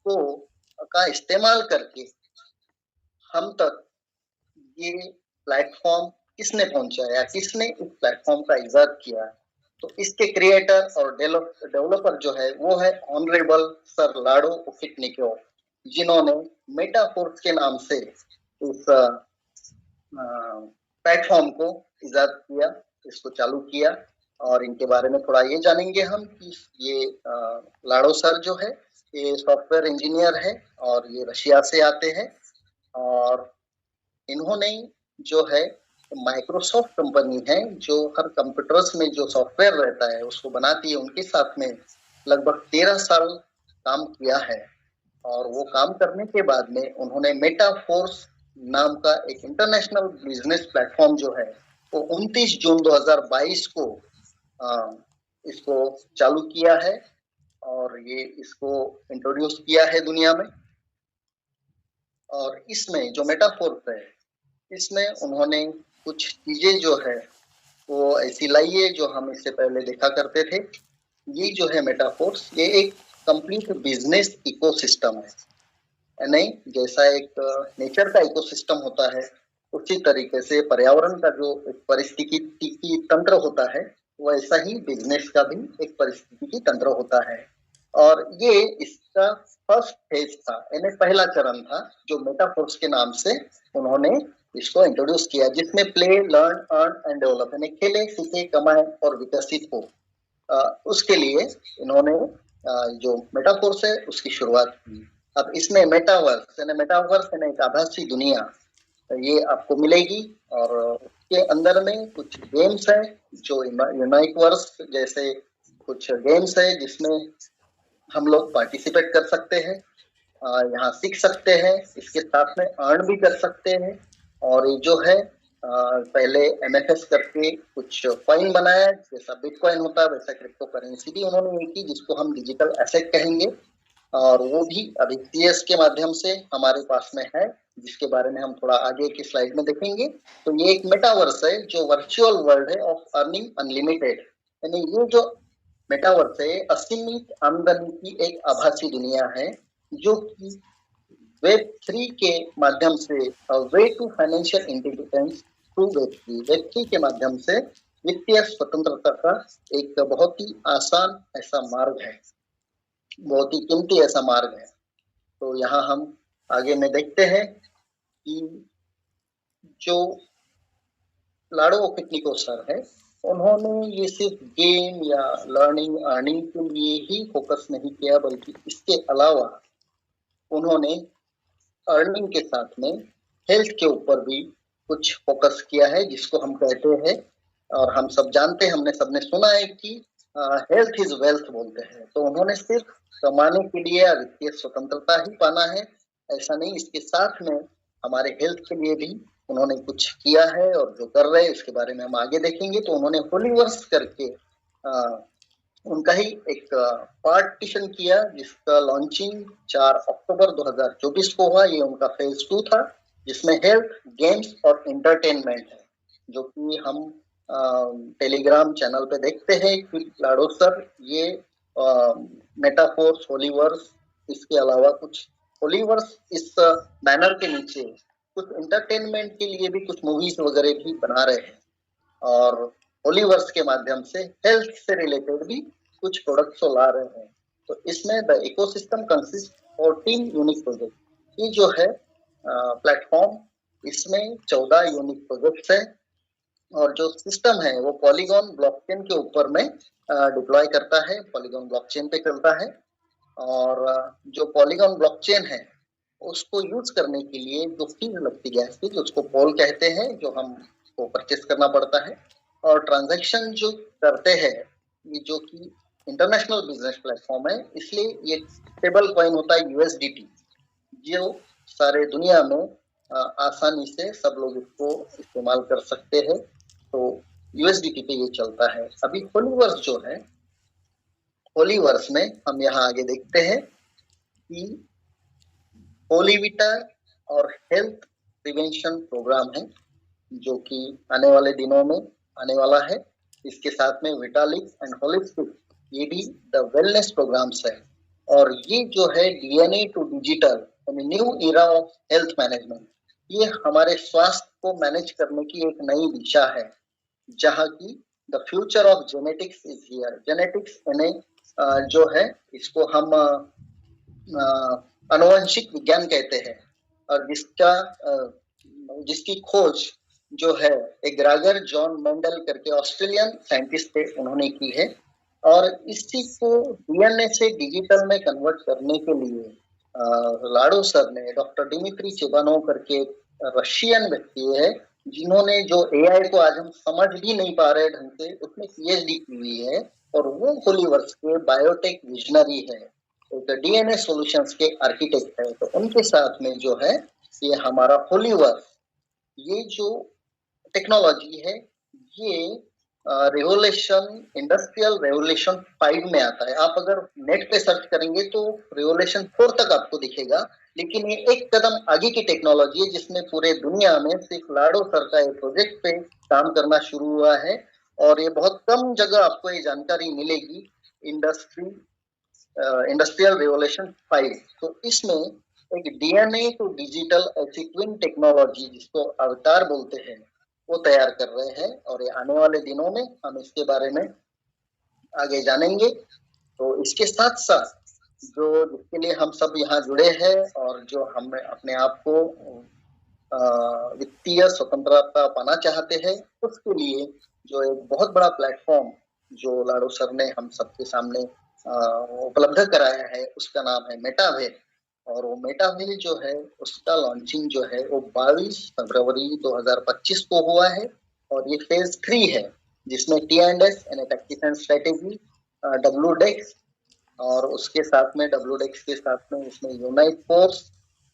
को का इस्तेमाल करके हम तक ये प्लेटफॉर्म किसने पहुंचाया, किसने इस प्लेटफॉर्म का इजाद किया। तो इसके क्रिएटर और डेवलपर जो है वो है ऑनरेबल सर लाडो उफिटनिकोव, जिन्होंने मेटाफोर्स के नाम से इस प्लेटफॉर्म को इजाद किया, इसको चालू किया। और इनके बारे में थोड़ा ये जानेंगे हम कि ये लाडो सर जो है ये सॉफ्टवेयर इंजीनियर है और ये रशिया से आते हैं। और इन्होंने जो है माइक्रोसॉफ्ट कंपनी है जो हर कंप्यूटर्स में जो सॉफ्टवेयर रहता है उसको बनाती है, उनके साथ में लगभग 13 साल काम किया है। और वो काम करने के बाद में उन्होंने मेटाफोर्स नाम का एक इंटरनेशनल बिजनेस प्लेटफॉर्म जो है वो 29 जून 2022 को इसको चालू किया है और ये इसको इंट्रोड्यूस किया है दुनिया में। और इसमें जो मेटाफोर्स है इसमें उन्होंने कुछ चीजें जो है वो ऐसी लाई है जो हम इससे पहले देखा करते थे। ये जो है मेटाफोर्स ये एक कंप्लीट बिजनेस इकोसिस्टम है, नहीं जैसा एक नेचर का इकोसिस्टम होता है उसी तरीके से पर्यावरण का जो एक पारिस्थितिकी तंत्र होता है वैसा ही बिजनेस का भी एक पारिस्थितिकी तंत्र होता है। और ये इसका फर्स्ट फेज था, यानी पहला चरण था जो मेटाफोर्स के नाम से उन्होंने इसको इंट्रोड्यूस किया, जिसमें play learn earn and develop यानी खेले सीखे कमाए और विकसित हो। उसके लिए इन्होंने जो मेटाफोर्स है उसकी शुरुआत की। अब इसमें मेटावर्स यानी एक आभासी दुनिया ये आपको मिलेगी और उसके अंदर में कुछ गेम्स है जो यूनाइकवर्स जैसे कुछ गेम्स है जिसमें हम लोग पार्टिसिपेट कर सकते हैं, यहाँ सीख सकते हैं, इसके साथ में अर्न भी कर सकते हैं। और ये जो है पहले MFS करके कुछ कॉइन बनाया, जैसा बिटकॉइन होता है वैसा क्रिप्टो करेंसी भी उन्होंने ये की जिसको हम डिजिटल एसेट कहेंगे। और वो भी अभी CS के माध्यम से हमारे पास में है, जिसके बारे में हम थोड़ा आगे की स्लाइड में देखेंगे। तो ये एक मेटावर्स है जो वर्चुअल वर्ल्ड है ऑफ अर्निंग अनलिमिटेड, यानी ये जो मेटावर्स है असीमित आमदनी की एक आभासी दुनिया है जो कि वेब 3 के माध्यम से way to financial independence through web 3 के माध्यम से वित्तीय स्वतंत्रता का एक बहुत ही आसान ऐसा मार्ग है, बहुत ही कीमती ऐसा मार्ग है। तो यहाँ हम आगे में देखते हैं कि जो लाडो उफिटनिकोव सर है उन्होंने ये सिर्फ गेम या लर्निंग अर्निंग के लिए ही फोकस नहीं किया, बल्कि इसके अलावा उन्होंने अर्निंग के साथ में हेल्थ के ऊपर भी कुछ फोकस किया है, जिसको हम कहते हैं और हम सब जानते हैं, हमने सबने सुना है कि हेल्थ इज वेल्थ बोलते हैं। तो उन्होंने सिर्फ कमाने के लिए वित्तीय स्वतंत्रता ही पाना है ऐसा नहीं, इसके साथ में हमारे हेल्थ के लिए भी उन्होंने कुछ किया है और जो कर रहे हैं इसके बारे में हम आगे देखेंगे। तो उन्होंने होलीवर्स करके उनका ही एक पार्टीशन किया जिसका लॉन्चिंग 4 अक्टूबर 2024 को हुआ। ये उनका फेज 2 था जिसमें हेल्थ गेम्स और एंटरटेनमेंट है, जो कि हम टेलीग्राम चैनल पे देखते हैं कि लाडो सर ये मेटाफोर्स होलीवर्स, इसके अलावा कुछ होलीवर्स इस बैनर के नीचे कुछ एंटरटेनमेंट के लिए भी कुछ मूवीज वगैरह भी बना रहे हैं और होलीवर्स के माध्यम से हेल्थ से रिलेटेड भी कुछ प्रोडक्ट्स ला रहे हैं। तो इसमें the ecosystem consist 14 unique project. ये जो है प्लेटफॉर्म इसमें 14 यूनिक प्रोजेक्ट्स है और जो सिस्टम है वो पॉलीगॉन ब्लॉकचेन के ऊपर में डिप्लॉय करता है, पॉलीगॉन ब्लॉकचेन पे चलता है। और जो पॉलीगॉन ब्लॉकचेन है उसको यूज करने के लिए जो फीस लगती है फीस उसको पोल कहते हैं, जो हमको परचेस करना पड़ता है। और ट्रांजैक्शन जो करते हैं ये जो कि इंटरनेशनल बिजनेस प्लेटफॉर्म है इसलिए ये स्टेबल कॉइन होता है USDT, जो सारे दुनिया में आसानी से सब लोग इसको इस्तेमाल कर सकते हैं। तो USDT पे ये चलता है। अभी होलीवर्स जो है, होलीवर्स में हम यहाँ आगे देखते हैं कि होलीविटा और हेल्थ प्रिवेंशन प्रोग्राम है जो कि आने वाले दिनों में आने वाला है। इसके साथ में विटालिक्स एंड होलिस्टिक, ये भी द वेलनेस प्रोग्राम्स है। और ये जो है DNA to digital new era of health management, ये हमारे स्वास्थ्य को मैनेज करने की एक नई दिशा है, जहाँ की the future of genetics is here. Genetics यानी जो है इसको हम आनुवंशिक विज्ञान कहते हैं, और जिसकी खोज जो है एक ग्रागर जॉन मेंडल करके ऑस्ट्रेलियन साइंटिस्ट थे, उन्होंने की है। और इसी को डीएनए से डिजिटल में कन्वर्ट करने के लिए लाडो सर ने, डॉक्टर डिमित्री चिबानोव करके रशियन व्यक्ति है, जिन्होंने जो एआई को आज हम समझ भी नहीं पा रहे ढंग से, उसमें पीएचडी की हुई है। और वो होलीवर्स के बायोटेक विजनरी है, एक डीएनए सॉल्यूशंस के आर्किटेक्ट है। तो उनके साथ में जो है ये हमारा होलीवर्स, ये जो टेक्नोलॉजी है, ये रेवोल्यूशन, इंडस्ट्रियल रेवोल्यूशन 5 में आता है। आप अगर नेट पे सर्च करेंगे तो रेवोल्यूशन 4 तक आपको दिखेगा, लेकिन ये एक कदम आगे की टेक्नोलॉजी है, जिसमें पूरे दुनिया में सिर्फ लाडो सर का एक प्रोजेक्ट पे काम करना शुरू हुआ है। और ये बहुत कम जगह आपको ये जानकारी मिलेगी, इंडस्ट्रियल रेवोल्यूशन 5। तो इसमें एक डीएनए टू डिजिटल ऐसी ट्विन टेक्नोलॉजी, जिसको अवतार बोलते हैं, वो तैयार कर रहे हैं। और ये आने वाले दिनों में हम इसके बारे में आगे जानेंगे। तो इसके साथ साथ जो जिसके लिए हम सब यहाँ जुड़े हैं और जो हम अपने आप को वित्तीय स्वतंत्रता पाना चाहते हैं, उसके लिए जो एक बहुत बड़ा प्लेटफॉर्म जो लाडो सर ने हम सबके सामने उपलब्ध कराया है, उसका नाम है मेटावेल। और वो मेटावेल जो है, उसका लॉन्चिंग जो है वो 22 फरवरी 2025 को हुआ है। और ये फेज 3 है, जिसमें T&S यानी टैक्टिक्स एंड स्ट्रेटेजी, WDEX, और उसके साथ में WDEX के साथ में इसमें यूनाइट फोर्स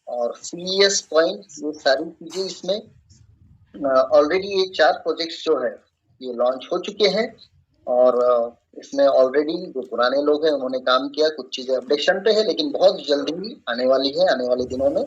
और CES पॉइंट, ये सारी चीजें इसमें ऑलरेडी ये 4 प्रोजेक्ट्स जो है ये लॉन्च हो चुके हैं। और इसमें ऑलरेडी जो पुराने लोग हैं उन्होंने काम किया, कुछ चीजें अपडेशन पे है, लेकिन बहुत जल्दी ही आने वाली है, आने वाले दिनों में।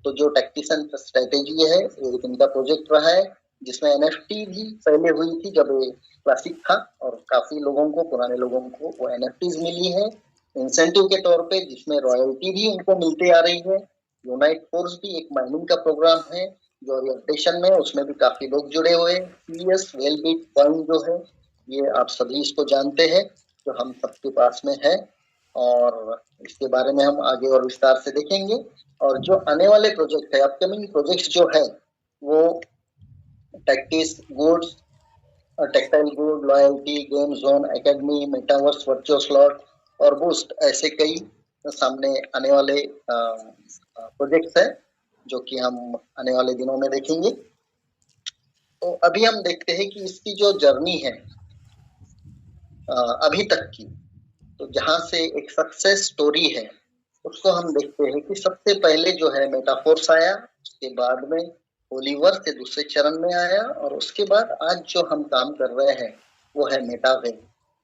तो जो टैक्टिक्स एंड स्ट्रेटेजी है, एक इनका प्रोजेक्ट रहा है, जिसमें NFT भी पहले हुई थी जब ये क्लासिक था, और काफी लोगों को, पुराने लोगों को वो NFTs मिली है इंसेंटिव के तौर पे, जिसमें रॉयल्टी भी उनको मिलते आ रही है। यूनाइट फोर्स भी एक माइनिंग का प्रोग्राम है जो अभी अपडेशन में, उसमें भी काफी लोग जुड़े हुए हैं। CES वेलबीट पॉइंट जो है, ये आप सभी इसको जानते हैं, जो हम सबके पास में है। और इसके बारे में हम आगे और विस्तार से देखेंगे। और जो आने वाले प्रोजेक्ट है, अपकमिंग प्रोजेक्ट जो है, वो tactics goods, tactile good, loyalty, game zone, academy, metaverse, virtual slot और बूस्ट, ऐसे कई सामने आने वाले प्रोजेक्ट्स हैं जो कि हम आने वाले दिनों में देखेंगे। तो अभी हम देखते हैं कि इसकी जो जर्नी है अभी तक की, तो जहां से एक सक्सेस स्टोरी है, उसको हम देखते हैं कि सबसे पहले जो है मेटाफोर्स आया, उसके बाद में होलीवर्स के दूसरे चरण में आया, और उसके बाद आज जो हम काम कर रहे हैं वो है मेटावेल।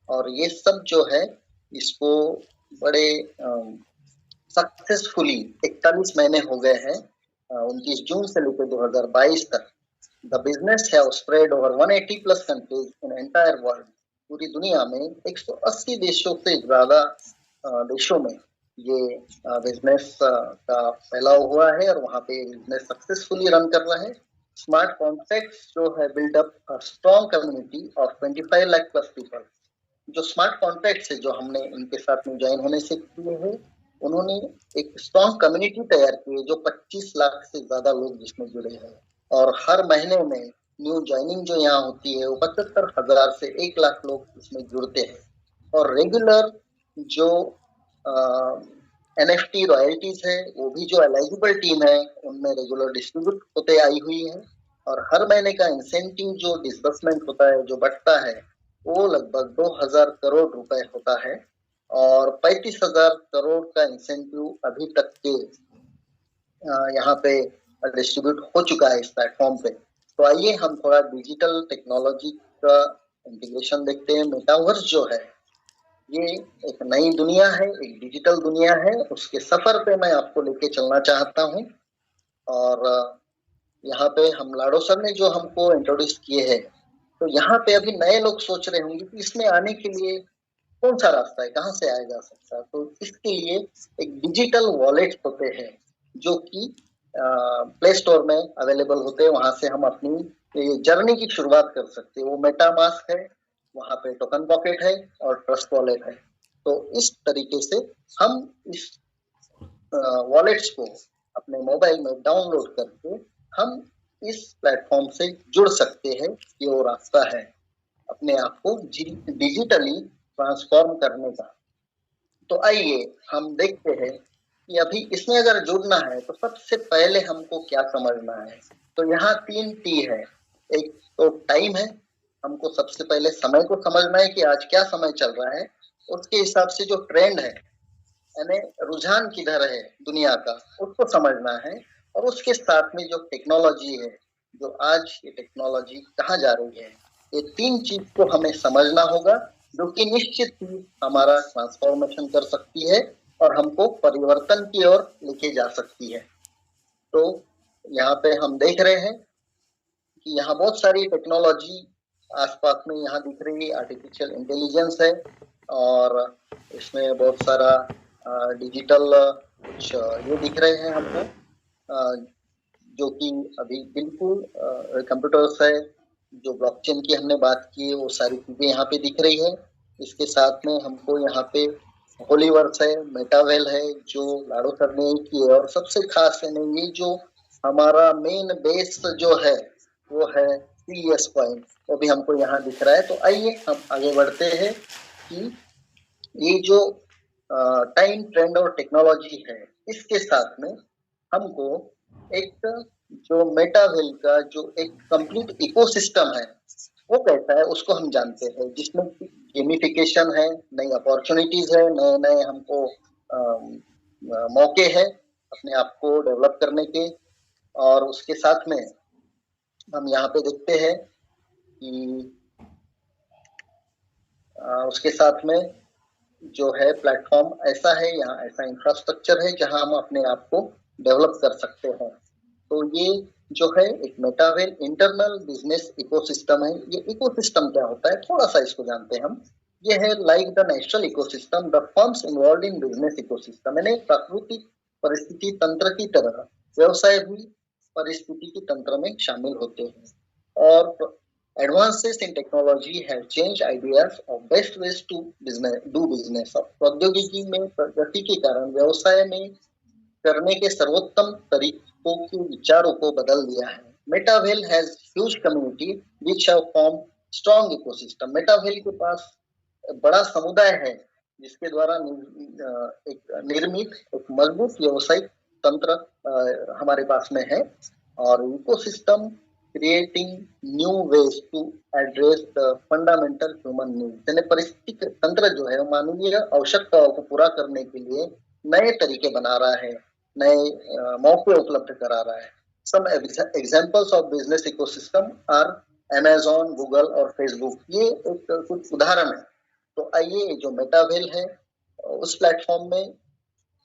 और ये सब जो है, इसको बड़े सक्सेसफुली 41 महीने हो गए हैं, 29 जून से लेकर 2022 तक। The business have spread over 180+ countries in entire world. पूरी दुनिया में 180 देशों से ज्यादा देशों में ये बिजनेस का फैलाव हुआ है, और वहाँ पे बिजनेस सक्सेसफुली रन कर रहा है। स्मार्ट कॉन्ट्रैक्ट्स जो है build up strong community of 25 lakh plus people. जो स्मार्ट कॉन्ट्रैक्ट्स है जो हमने इनके साथ में ज्वाइन होने से किए हैं, उन्होंने एक स्ट्रॉन्ग कम्युनिटी तैयार की है, जो 25 लाख से ज्यादा लोग जिसमें जुड़े हैं। और हर महीने में न्यू ज्वाइनिंग जो यहाँ होती है, वो 75,000 से 1 लाख लोग इसमें जुड़ते हैं। और रेगुलर जो NFT रॉयल्टीज है, वो भी जो एलिजिबल टीम है उनमें रेगुलर डिस्ट्रीब्यूट होते आई हुई है। और हर महीने का इंसेंटिव जो डिसबर्समेंट होता है, जो बढ़ता है, वो लगभग 2000 करोड़ रुपए होता है। और 35,000 करोड़ का इंसेंटिव अभी तक के यहाँ पे डिस्ट्रीब्यूट हो चुका है इस प्लेटफॉर्म पे। तो आइए हम थोड़ा डिजिटल टेक्नोलॉजी का इंटीग्रेशन देखते हैं। मेटावर्स जो है, ये एक नई दुनिया है, एक डिजिटल दुनिया है, उसके सफर पे मैं आपको लेके चलना चाहता हूँ। और यहाँ पे हम लाडो सर ने जो हमको इंट्रोड्यूस किए हैं, तो यहाँ पे अभी नए लोग सोच रहे होंगे कि इसमें आने के लिए कौन सा रास्ता है, कहाँ से आया जा सकता है। तो इसके लिए एक डिजिटल वॉलेट होते हैं जो कि प्ले स्टोर में अवेलेबल होते हैं। वहां से हम अपनी जर्नी की शुरुआत कर सकते हैं। वो मेटामास्क है, वहां पे टोकन पॉकेट है और ट्रस्ट वॉलेट है। तो इस तरीके से हम इस वॉलेट्स को अपने मोबाइल में डाउनलोड करके हम इस प्लेटफॉर्म से जुड़ सकते हैं। ये वो रास्ता है अपने आप को डिजिटली ट्रांसफॉर्म करने का। तो आइए हम देखते हैं कि अभी इसमें अगर जुड़ना है तो सबसे पहले हमको क्या समझना है। तो यहाँ 3 टी है। एक तो टाइम है, हमको सबसे पहले समय को समझना है कि आज क्या समय चल रहा है। उसके हिसाब से जो ट्रेंड है, यानी रुझान किधर है दुनिया का, उसको समझना है। और उसके साथ में जो टेक्नोलॉजी है, जो आज ये टेक्नोलॉजी कहाँ जा रही है, ये 3 चीज को हमें समझना होगा, जो कि निश्चित ही हमारा ट्रांसफॉर्मेशन कर सकती है और हमको परिवर्तन की ओर लेके जा सकती है। तो यहाँ पे हम देख रहे हैं कि यहाँ बहुत सारी टेक्नोलॉजी आसपास में यहाँ दिख रही है। आर्टिफिशियल इंटेलिजेंस है और इसमें बहुत सारा डिजिटल कुछ ये दिख रहे हैं हमको, जो कि अभी बिल्कुल कंप्यूटर्स है। जो ब्लॉकचेन की हमने बात की है, वो सारी चीजें यहाँ पे दिख रही है। इसके साथ में हमको यहाँ पे होलीवर्स है, मेटावेल है, जो लाडो सर ने की है। और सबसे खास है नहीं, ये जो हमारा मेन बेस जो है वो है CES पॉइंट, वो भी हमको यहाँ दिख रहा है। तो आइए हम आगे बढ़ते हैं कि ये जो टाइम, ट्रेंड और टेक्नोलॉजी है, इसके साथ में हमको एक जो मेटावेल का जो एक कंप्लीट इकोसिस्टम है वो कैसा है उसको हम जानते हैं, जिसमें गेमिफिकेशन है, नई अपॉर्चुनिटीज है, नए नए हमको मौके हैं अपने आप को डेवलप करने के। और उसके साथ में हम यहाँ पे देखते हैं कि उसके साथ में जो है प्लेटफॉर्म ऐसा है, यहाँ ऐसा इंफ्रास्ट्रक्चर है जहां हम अपने आप को डेवलप कर सकते हैं। तो ये जो है एक मेटावेल इंटरनल बिजनेस इकोसिस्टम है। ये इकोसिस्टम क्या होता है, थोड़ा सा इसको जानते हैं हम। ये है like the natural ecosystem, the firms involve in business ecosystem, यानी प्राकृतिक परिस्थिति तंत्र की तरह व्यवसाय भी परिस्थिति की तंत्र में शामिल होते हैं। और advances in technology have changed ideas of best ways to do business। अब प्रौद्योगिकी में प्रगति के कारण व्यवसाय में करने के सर्वोत्तम तरीकों के विचारों को बदल दिया है। Metawell has huge community which have form strong ecosystem. Metawell के पास बड़ा समुदाय है जिसके द्वारा एक निर्मित एक मजबूत व्यवसायिक तंत्र हमारे पास में है। और ecosystem creating new ways to address the fundamental human needs, यानी परिस्थितिक तंत्र जो है मानवीय आवश्यकताओं को पूरा करने के लिए नए तरीके बना रहा है, नए मौके उपलब्ध करा रहा है। Some examples of business ecosystem are Amazon, Google और Facebook। ये एक कुछ उदाहरण है। तो आइए जो मेटावेल है उस प्लेटफॉर्म में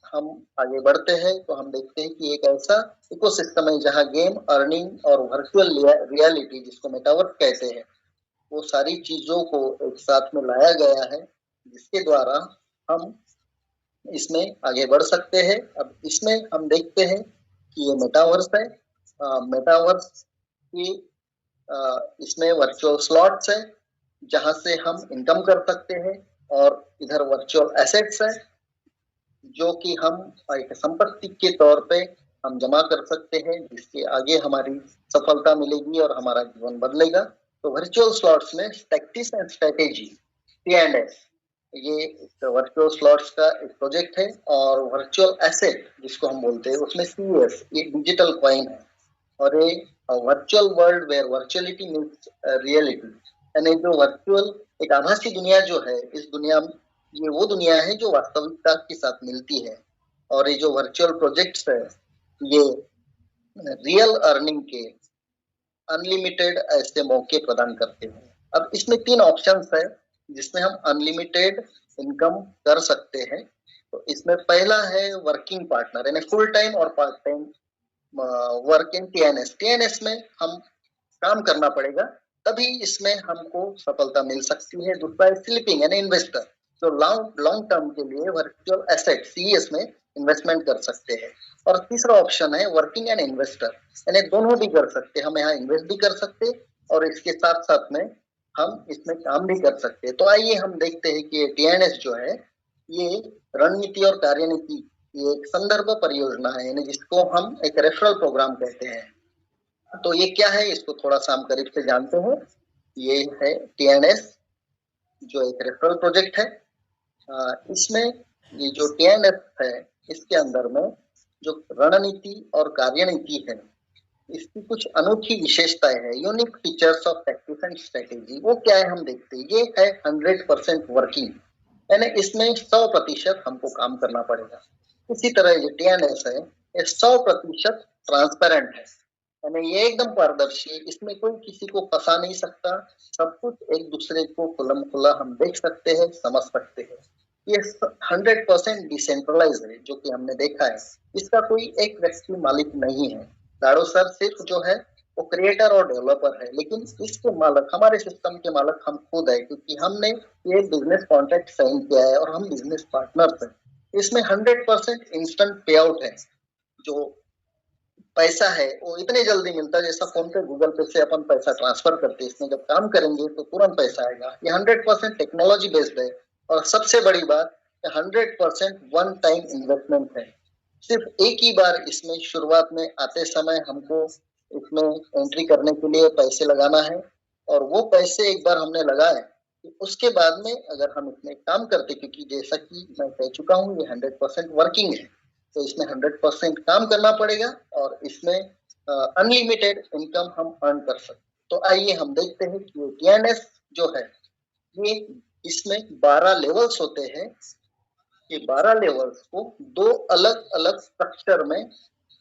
हम आगे बढ़ते हैं तो हम देखते हैं कि एक ऐसा इकोसिस्टम है जहां गेम, अर्निंग और वर्चुअल रियलिटी, जिसको मेटावर्स कहते हैं, वो सारी चीजों को एक साथ में लाया गया है, जिसके द्वारा हम इसमें आगे बढ़ सकते हैं। अब इसमें हम देखते हैं कि ये मेटावर्स है। मेटावर्स की इसमें वर्चुअल स्लॉट्स है जहां से हम इनकम कर सकते हैं, और इधर वर्चुअल एसेट्स है जो कि हम एक संपत्ति के तौर पे हम जमा कर सकते हैं, जिसके आगे हमारी सफलता मिलेगी और हमारा जीवन बदलेगा। तो वर्चुअल स्लॉट्स में टैक्टिक्स एंड स्ट्रेटेजी T&S, ये वर्चुअल स्लॉट्स का एक प्रोजेक्ट है। और वर्चुअल एसेट जिसको हम बोलते हैं उसमें CES, ये डिजिटल कॉइन है। और ये virtual world where virtuality means reality, यानी जो वर्चुअल एक आभासी दुनिया जो है, इस दुनिया में ये वो दुनिया है जो वास्तविकता के साथ मिलती है। और ये जो वर्चुअल प्रोजेक्ट्स है ये रियल अर्निंग के अनलिमिटेड ऐसे मौके प्रदान करते हैं। अब इसमें 3 ऑप्शंस है जिसमें हम अनलिमिटेड इनकम कर सकते हैं। तो इसमें पहला है वर्किंग पार्टनर, यानी फुल टाइम और part time work in TNS. TNS में हम काम करना पड़ेगा, तभी इसमें हमको सफलता मिल सकती है। दूसरा है स्लीपिंग यानी इन्वेस्टर, जो लॉन्ग लॉन्ग टर्म के लिए वर्चुअल एसेट सीईएस में इन्वेस्टमेंट कर सकते हैं। और तीसरा ऑप्शन है वर्किंग एंड इन्वेस्टर, यानी दोनों भी कर सकते हैं। हम यहाँ इन्वेस्ट भी कर सकते हैं और इसके साथ साथ में हम इसमें काम भी कर सकते हैं। तो आइए हम देखते हैं कि टीएनएस जो है ये रणनीति और कार्यनीति, ये एक संदर्भ परियोजना है, यानी जिसको हम एक रेफरल प्रोग्राम कहते हैं। तो ये क्या है, इसको थोड़ा सा हम करीब से जानते हैं। ये है टीएनएस, जो एक रेफरल प्रोजेक्ट है। इसमें ये जो टीएनएस है, इसके अंदर में जो रणनीति और कार्यनीति है, इसकी कुछ अनोखी विशेषताएं है। Unique features of tactics and strategy, वो क्या है हम देखते हैं। ये है 100% वर्किंग, यानी इसमें 100% हमको काम करना पड़ेगा। इसी तरह ये टीएनएस है, ये 100% ट्रांसपेरेंट है, यानी ये एकदम पारदर्शी, इसमें कोई किसी को फंसा नहीं सकता। सब कुछ एक दूसरे को खुलम खुला हम देख सकते हैं, समझ सकते हैं। ये 100% डिसेंट्रलाइज है, जो कि हमने देखा है। इसका कोई एक व्यक्ति मालिक नहीं है। दाड़ो सर सिर्फ जो है वो क्रिएटर और डेवलपर है, लेकिन इसके मालिक, हमारे सिस्टम के मालिक हम खुद है, क्योंकि हमने ये बिजनेस कॉन्ट्रैक्ट साइन किया है और हम बिजनेस पार्टनर्स हैं। इसमें 100% इंस्टेंट पे आउट है। जो पैसा है वो इतने जल्दी मिलता है, जैसा फोन पे गूगल पे से अपन पैसा ट्रांसफर करते हैं। इसमें जब काम करेंगे तो तुरंत पैसा आएगा। ये 100% टेक्नोलॉजी बेस्ड है। और सबसे बड़ी बात, 100% वन टाइम इन्वेस्टमेंट है। सिर्फ एक ही बार इसमें शुरुआत में आते समय हमको इसमें एंट्री करने के लिए पैसे लगाना है, और वो पैसे एक बार हमने लगाए, उसके बाद में अगर हम इसमें काम करते, क्योंकि जैसा कि मैं कह चुका हूँ ये 100% वर्किंग है, तो इसमें 100% काम करना पड़ेगा और इसमें अनलिमिटेड इनकम हम अर्न कर सकते। तो आइए हम देखते हैं कि टीएनएस जो है ये, इसमें 12 लेवल्स होते हैं। ये 12 लेवल्स को दो अलग अलग स्ट्रक्चर में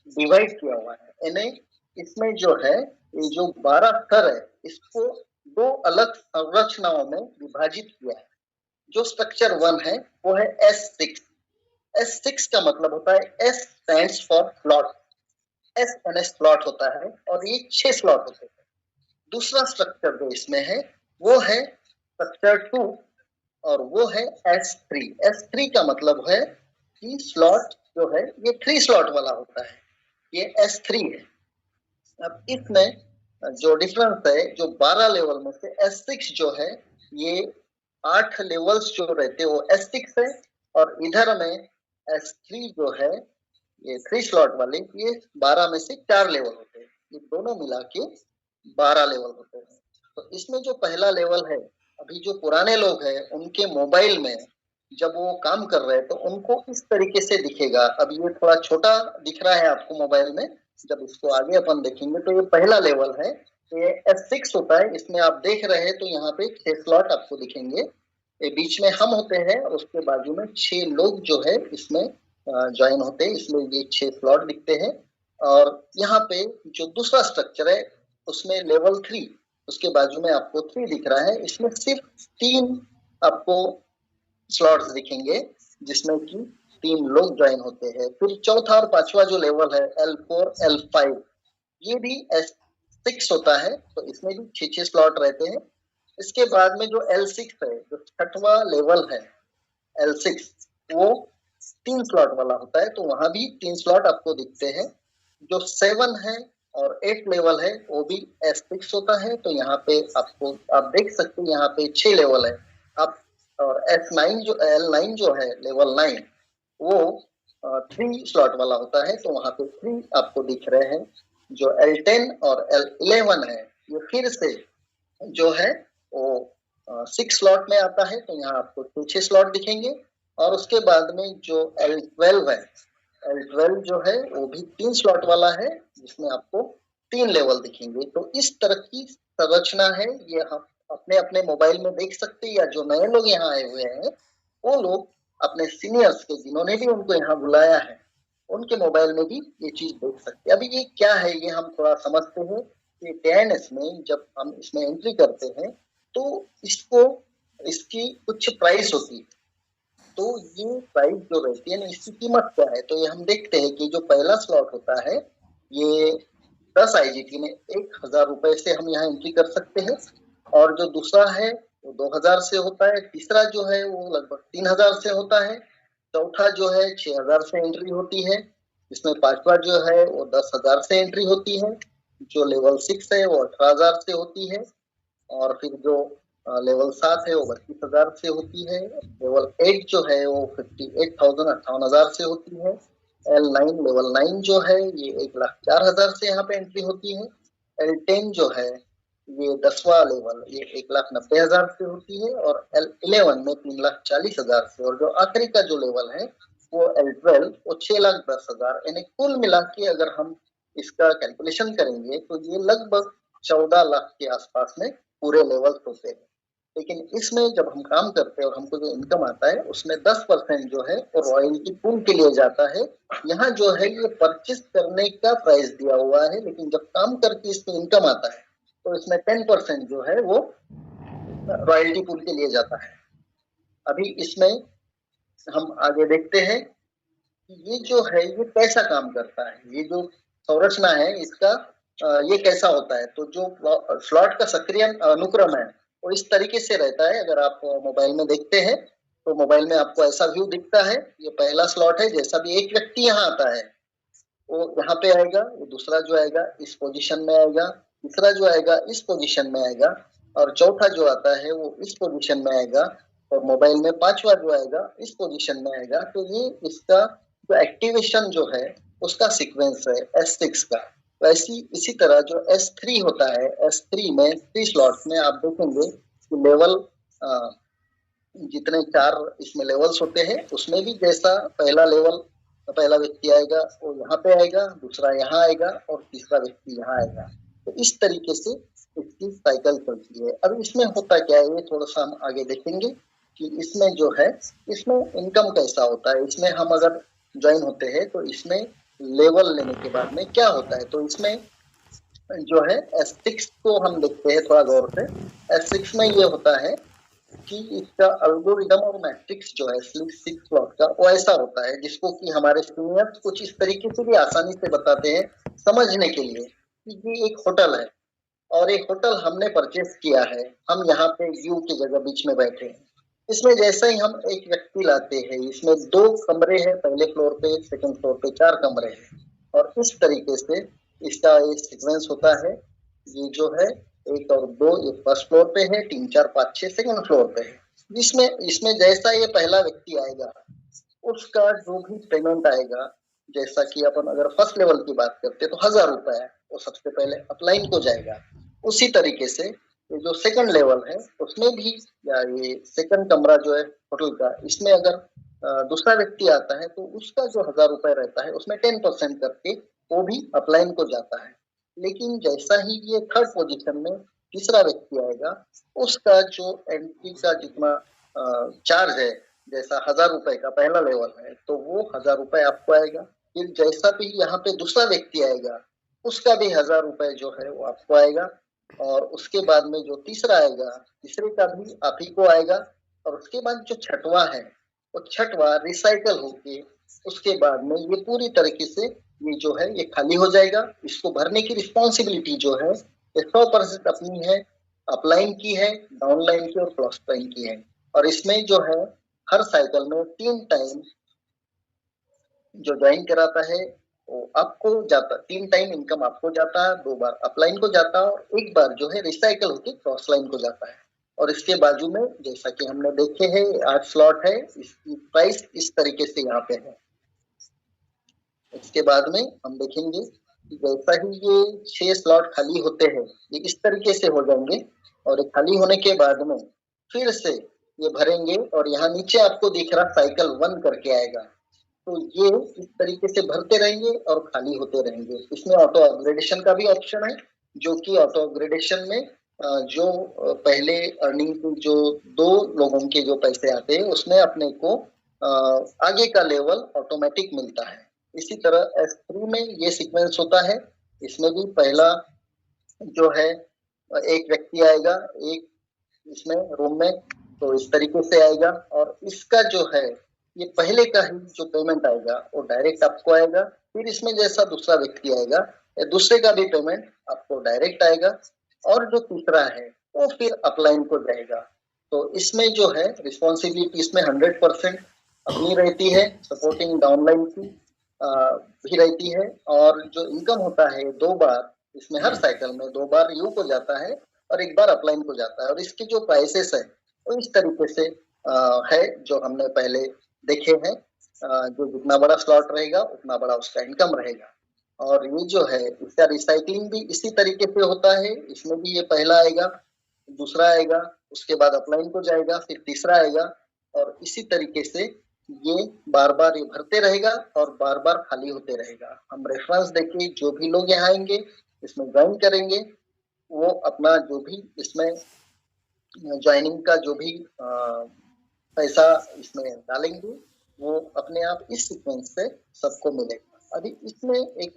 डिवाइड किया हुआ है, यानी इसमें जो है ये जो 12 स्तर है, इसको दो अलग संरचनाओं में विभाजित किया है। जो स्ट्रक्चर 1 है वो है S6। S6 का मतलब होता है, S stands for slot, S N S slot होता है, और ये 6 स्लॉट होते हैं। दूसरा स्ट्रक्चर जो इसमें है वो है स्ट्रक्चर 2, और वो है S3। S3 का मतलब है कि स्लॉट जो है ये 3 स्लॉट वाला होता है, ये S3 है। अब इसमें जो डिफरेंस है, जो 12 लेवल में से S6 जो है ये 8 लेवल्स जो रहते हैं वो S6 है, और इधर में S3 जो है ये 3 स्लॉट वाले, ये 12 में से 4 लेवल होते हैं। ये दोनों मिला के 12 लेवल होते हैं। तो इसमें जो पहला लेवल है, अभी जो पुराने लोग हैं उनके मोबाइल में जब वो काम कर रहे हैं तो उनको इस तरीके से दिखेगा। अब ये थोड़ा छोटा दिख रहा है आपको मोबाइल में, जब इसको आगे अपन देखेंगे तो ये पहला लेवल है। ये S6 होता है। इसमें आप देख रहे हैं तो यहाँ पे 6 स्लॉट आपको दिखेंगे। ये बीच में हम होते हैं और उसके बाजू में 6 लोग जो है इसमें ज्वाइन होते हैं, इसलिए ये 6 स्लॉट दिखते हैं। और यहाँ पे जो दूसरा स्ट्रक्चर है उसमें लेवल 3, उसके बाजू में आपको 3 दिख रहा है। इसमें सिर्फ 3 आपको स्लॉट्स दिखेंगे, जिसमें कि 3 लोग ज्वाइन होते हैं। फिर चौथा और पांचवा जो लेवल है L4, L5, ये भी S6 होता है, तो इसमें भी 6 स्लॉट रहते हैं। इसके बाद में जो L6 है, जो छठवा लेवल है L6, वो 3 स्लॉट वाला होता है, तो वहां भी 3 स्लॉट आपको दिखते हैं। जो 7 है और 8 लेवल है वो भी S6 होता है, तो यहाँ पे आपको आप देख सकते हैं यहाँ पे 6 लेवल है। आप और S9 जो L9 जो है लेवल 9, वो 3 स्लॉट वाला होता है, तो वहां पे 3 आपको दिख रहे हैं। जो L10 और L11 है ये फिर से जो है वो 6 स्लॉट में आता है, तो यहाँ आपको 6 स्लॉट दिखेंगे। और उसके बाद में जो L12 है, L12 जो है वो भी 3 स्लॉट वाला है, जिसमें आपको 3 लेवल दिखेंगे। तो इस तरह की संरचना है, ये हम अपने अपने मोबाइल में देख सकते हैं, या जो नए लोग यहाँ आए हुए हैं वो लोग अपने सीनियर्स के, जिन्होंने भी उनको यहाँ बुलाया है, उनके मोबाइल में भी ये चीज देख सकते हैं। अभी ये क्या है ये हम थोड़ा समझते हैं कि टीएनएस में जब हम इसमें एंट्री करते हैं तो इसको, इसकी कुछ प्राइस होती है। तो ये प्राइस जो रहती है ना, इसकी कीमत क्या है, तो ये हम देखते हैं कि जो पहला स्लॉट होता है ये 10 IGT में 1000 रुपए से हम यहाँ एंट्री कर सकते हैं। और जो दूसरा है वो 2000 से होता है, तीसरा जो है वो लगभग 3000 से होता है, चौथा जो है 6000 से एंट्री होती है, इसमें पांचवा जो है वो 10,000 से एंट्री होती है, जो लेवल 6 है वो 18,000 से होती है, और फिर जो लेवल 7 है वो 32,000 से होती है, लेवल 8 जो है वो 58,000 58,000 से होती है, L9 लेवल 9 जो है ये 1,04,000 से यहाँ पे एंट्री होती है, L10 जो है ये 10वां लेवल ये 1,90,000 से होती है, और L11 में 3,40,000 से, और जो आखिरी का जो लेवल है वो L12 वो 6,10,000, यानी कुल मिला के अगर हम इसका कैलकुलेशन करेंगे तो ये लगभग 14 लाख के आसपास में पूरे लेवल होते हैं। लेकिन इसमें जब हम काम करते हैं और हमको जो इनकम आता है उसमें 10% जो है वो रॉयल्टी पूल के लिए जाता है। यहाँ जो है ये परचेस करने का प्राइस दिया हुआ है, लेकिन जब काम करके इसमें इनकम आता है तो इसमें 10% जो है वो रॉयल्टी पूल के लिए जाता है। अभी इसमें हम आगे देखते हैं कि ये जो है ये कैसा काम करता है, ये जो संरचना है इसका ये कैसा होता है। तो जो स्लॉट का सक्रिय अनुक्रम है वो इस तरीके से रहता है। अगर आप मोबाइल में देखते हैं तो मोबाइल में आपको ऐसा व्यू दिखता है, ये पहला स्लॉट है, जैसा भी एक व्यक्ति यहाँ आता है वो यहाँ पे आएगा, वो दूसरा जो आएगा इस पोजीशन में आएगा, तीसरा जो आएगा इस पोजीशन में आएगा, और चौथा जो आता है वो इस पोजीशन में आएगा, और मोबाइल में पांचवा जो आएगा इस पोजीशन में आएगा। तो ये इसका जो एक्टिवेशन जो है उसका सीक्वेंस है S6 का। वैसी इसी तरह जो S3 होता है, S3 में 3 स्लॉट्स में आप देखेंगे कि लेवल जितने 4 इसमें लेवल्स होते हैं उसमें भी जैसा पहला लेवल पहला व्यक्ति आएगा वो यहाँ पे आएगा, दूसरा यहाँ आएगा, और तीसरा व्यक्ति यहाँ आएगा। तो इस तरीके से इसकी साइकिल चलती है। अब इसमें होता क्या है ये थोड़ा सा हम आगे देखेंगे कि इसमें जो है इसमें इनकम कैसा होता है। इसमें हम अगर ज्वाइन होते हैं तो इसमें लेवल लेने के बाद में क्या होता है, तो इसमें जो है S6 को हम देखते हैं थोड़ा गौर से। S6 में ये होता है कि इसका एल्गोरिदम और मैट्रिक्स जो है 6 स्लॉट का वो ऐसा होता है जिसको कि हमारे सीनियर्स कुछ इस तरीके से भी आसानी से बताते हैं समझने के लिए कि ये एक होटल है और एक होटल हमने परचेस किया है, हम यहाँ पे यू की जगह बीच में बैठे हैं। इसमें जैसे ही हम एक व्यक्ति लाते हैं, इसमें 2 कमरे हैं, पहले फ्लोर पे, सेकंड फ्लोर पे 4 कमरे हैं, और इस तरीके से इसका एक सीक्वेंस होता है। ये जो है 1 और 2 ये फर्स्ट फ्लोर पे है, 3 4 5 6 सेकंड फ्लोर पे है। जिसमें इसमें जैसा ये पहला व्यक्ति आएगा उसका जो भी पेमेंट आएगा, जैसा कि अपन अगर फर्स्ट लेवल की बात करते हैं तो 1000 रुपए है, वो सबसे पहले अपलाइन को जाएगा। उसी तरीके से ये जो सेकंड लेवल है उसमें भी या ये सेकंड कमरा जो है होटल का, इसमें अगर दूसरा व्यक्ति आता है तो उसका जो 1000 रुपए रहता है उसमें 10% करके वो भी अपलाइन को जाता है। लेकिन जैसा ही ये थर्ड पोजीशन में तीसरा व्यक्ति आएगा उसका जो एंट्री का जितना चार्ज है, जैसा 1000 रुपए का पहला लेवल है तो वो 1000 रुपए आपको आएगा। फिर जैसा भी यहाँ पे दूसरा व्यक्ति आएगा उसका भी 1000 रुपए जो है वो आपको आएगा, और उसके बाद में जो तीसरा आएगा तीसरे का भी आप ही को आएगा, और उसके बाद जो छठवा है वो छठवा रिसाइकल होके उसके बाद में ये पूरी तरीके से ये जो है ये खाली हो जाएगा। इसको भरने की रिस्पॉन्सिबिलिटी जो है ये 100% अपनी है, अपलाइन की है, डाउनलाइन की और क्रॉस लाइन की है। और इसमें जो है हर साइकिल में 3 टाइम जो ज्वाइन कराता है वो आपको जाता, 3 टाइम इनकम आपको जाता है, 2 बार अपलाइन को जाता है और 1 बार जो है रिसाइकल होकर क्रॉस लाइन को जाता है। और इसके बाजू में जैसा कि हमने देखे हैं 8 स्लॉट है, इसकी प्राइस इस तरीके से यहाँ पे है। इसके बाद में हम देखेंगे कि जैसा ही ये 6 स्लॉट खाली होते हैं ये इस तरीके से हो जाएंगे, और खाली होने के बाद में फिर से ये भरेंगे और यहाँ नीचे आपको दिख रहा साइकिल 1 करके आएगा। तो ये इस तरीके से भरते रहेंगे और खाली होते रहेंगे। इसमें ऑटो अपग्रेडेशन का भी ऑप्शन है, जो कि ऑटो अपग्रेडेशन में जो पहले अर्निंग जो 2 लोगों के जो पैसे आते हैं उसमें अपने को आगे का लेवल ऑटोमेटिक मिलता है। इसी तरह S3 में ये सीक्वेंस होता है। इसमें भी पहला जो है एक व्यक्ति आएगा एक इसमें रूम में, तो इस तरीके से आएगा, और इसका जो है ये पहले का ही जो पेमेंट आएगा वो डायरेक्ट आपको आएगा, फिर इसमें जैसा दूसरा व्यक्ति आएगा दूसरे का भी पेमेंट आपको डायरेक्ट आएगा, और जो तीसरा है वो फिर अपलाइन को जाएगा। तो इसमें जो है रिस्पॉन्सिबिलिटी इसमें 100% अपनी रहती है, सपोर्टिंग डाउनलाइन की भी रहती है, और जो इनकम होता है 2 बार इसमें हर साइकिल में 2 बार यू को जाता है और 1 बार अपलाइन को जाता है। और इसके जो प्राइसेस है वो इस तरीके से है जो हमने पहले देखे हैं। जो जितना बड़ा स्लॉट रहेगा उतना बड़ा उसका इनकम रहेगा। और ये जो है इसका रिसाइकलिंग भी इसी तरीके से होता है। इसमें भी ये पहला आएगा, दूसरा आएगा, उसके बाद अपलाइन को जाएगा, फिर तीसरा आएगा, और इसी तरीके से ये बार बार ये भरते रहेगा और बार बार खाली होते रहेगा। हम रेफरेंस देके जो भी लोग यहाँ आएंगे इसमें ज्वाइन करेंगे, वो अपना जो भी इसमें ज्वाइनिंग का जो भी पैसा इसमें डालेंगे वो अपने आप इस सीक्वेंस से सबको मिलेगा। अभी इसमें एक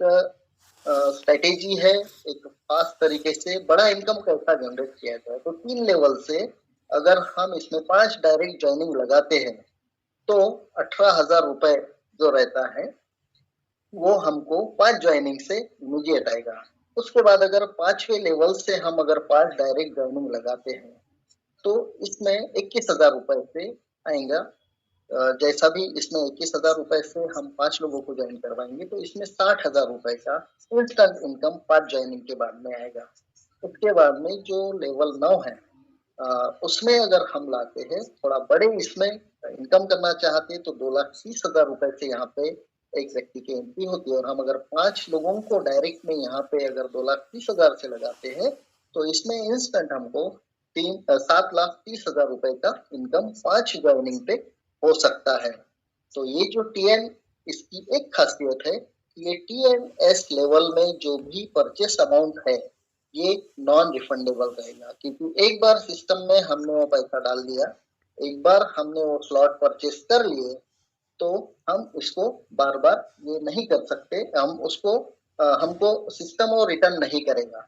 स्ट्रेटेजी है, एक खास तरीके से बड़ा इनकम कैसा जनरेट किया जाए। तो 3 लेवल से अगर हम इसमें 5 डायरेक्ट ज्वाइनिंग लगाते हैं तो 18,000 रुपए जो रहता है वो हमको 5 ज्वाइनिंग से इमीडिएट आएगा। उसके बाद अगर 5वें लेवल से हम अगर 5 डायरेक्ट ज्वाइनिंग लगाते हैं तो इसमें 21,000 रुपए से आएगा। जैसा भी इसमें 21,000 रुपए से हम 5 लोगों को ज्वाइन करवाएंगे तो इसमें 60,000 रुपए का इंस्टेंट इनकम 5 ज्वाइनिंग के बाद में आएगा। उसके बाद में जो लेवल 9 है उसमें अगर हम लाते हैं थोड़ा बड़े इसमें इनकम करना चाहते हैं तो 2,30,000 रुपए से यहाँ पे एक व्यक्ति की एंट्री होती है। और हम अगर 5 लोगों को डायरेक्ट में यहाँ पे अगर 2,30,000 से लगाते हैं तो इसमें इंस्टेंट हमको 7,30,000 रुपए का इनकम 5 ज्वाइनिंग पे हो सकता है। तो ये जो टीएन इसकी एक खासियत है, ये टीएनएस लेवल में जो भी परचेस अमाउंट है ये नॉन रिफंडेबल रहेगा, क्योंकि एक बार सिस्टम में हमने वो पैसा डाल दिया, एक बार हमने वो स्लॉट परचेस कर लिए तो हम इसको बार बार ये नहीं कर सकते। हम उसको हमको सिस्टम वो रिटर्न नहीं करेगा।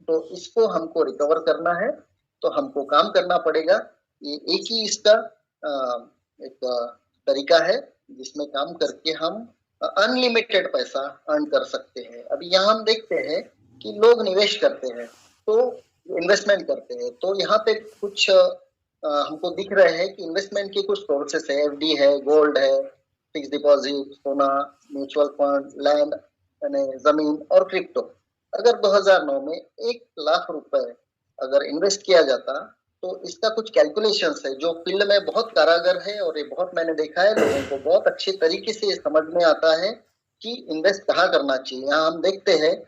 तो इसको हमको रिकवर करना है तो हमको काम करना पड़ेगा। ये एक ही इसका एक तरीका है जिसमें काम करके हम अनलिमिटेड पैसा अर्न कर सकते हैं। अभी यहाँ हम देखते हैं कि लोग निवेश करते हैं तो इन्वेस्टमेंट करते हैं, तो यहाँ पे कुछ हमको दिख रहे हैं कि इन्वेस्टमेंट के कुछ सोर्सेस है, एफडी है, गोल्ड है, फिक्स डिपॉजिट, सोना, म्यूचुअल फंड, लैंड यानी जमीन और क्रिप्टो। अगर 2009 में 1,00,000 रुपए अगर इन्वेस्ट किया जाता तो इसका कुछ कैलकुलेशंस है जो फील्ड में बहुत कारागर है, और ये बहुत मैंने देखा है, लोगों को बहुत अच्छे तरीके से समझ में आता है कि इन्वेस्ट कहाँ करना चाहिए। यहाँ हम देखते हैं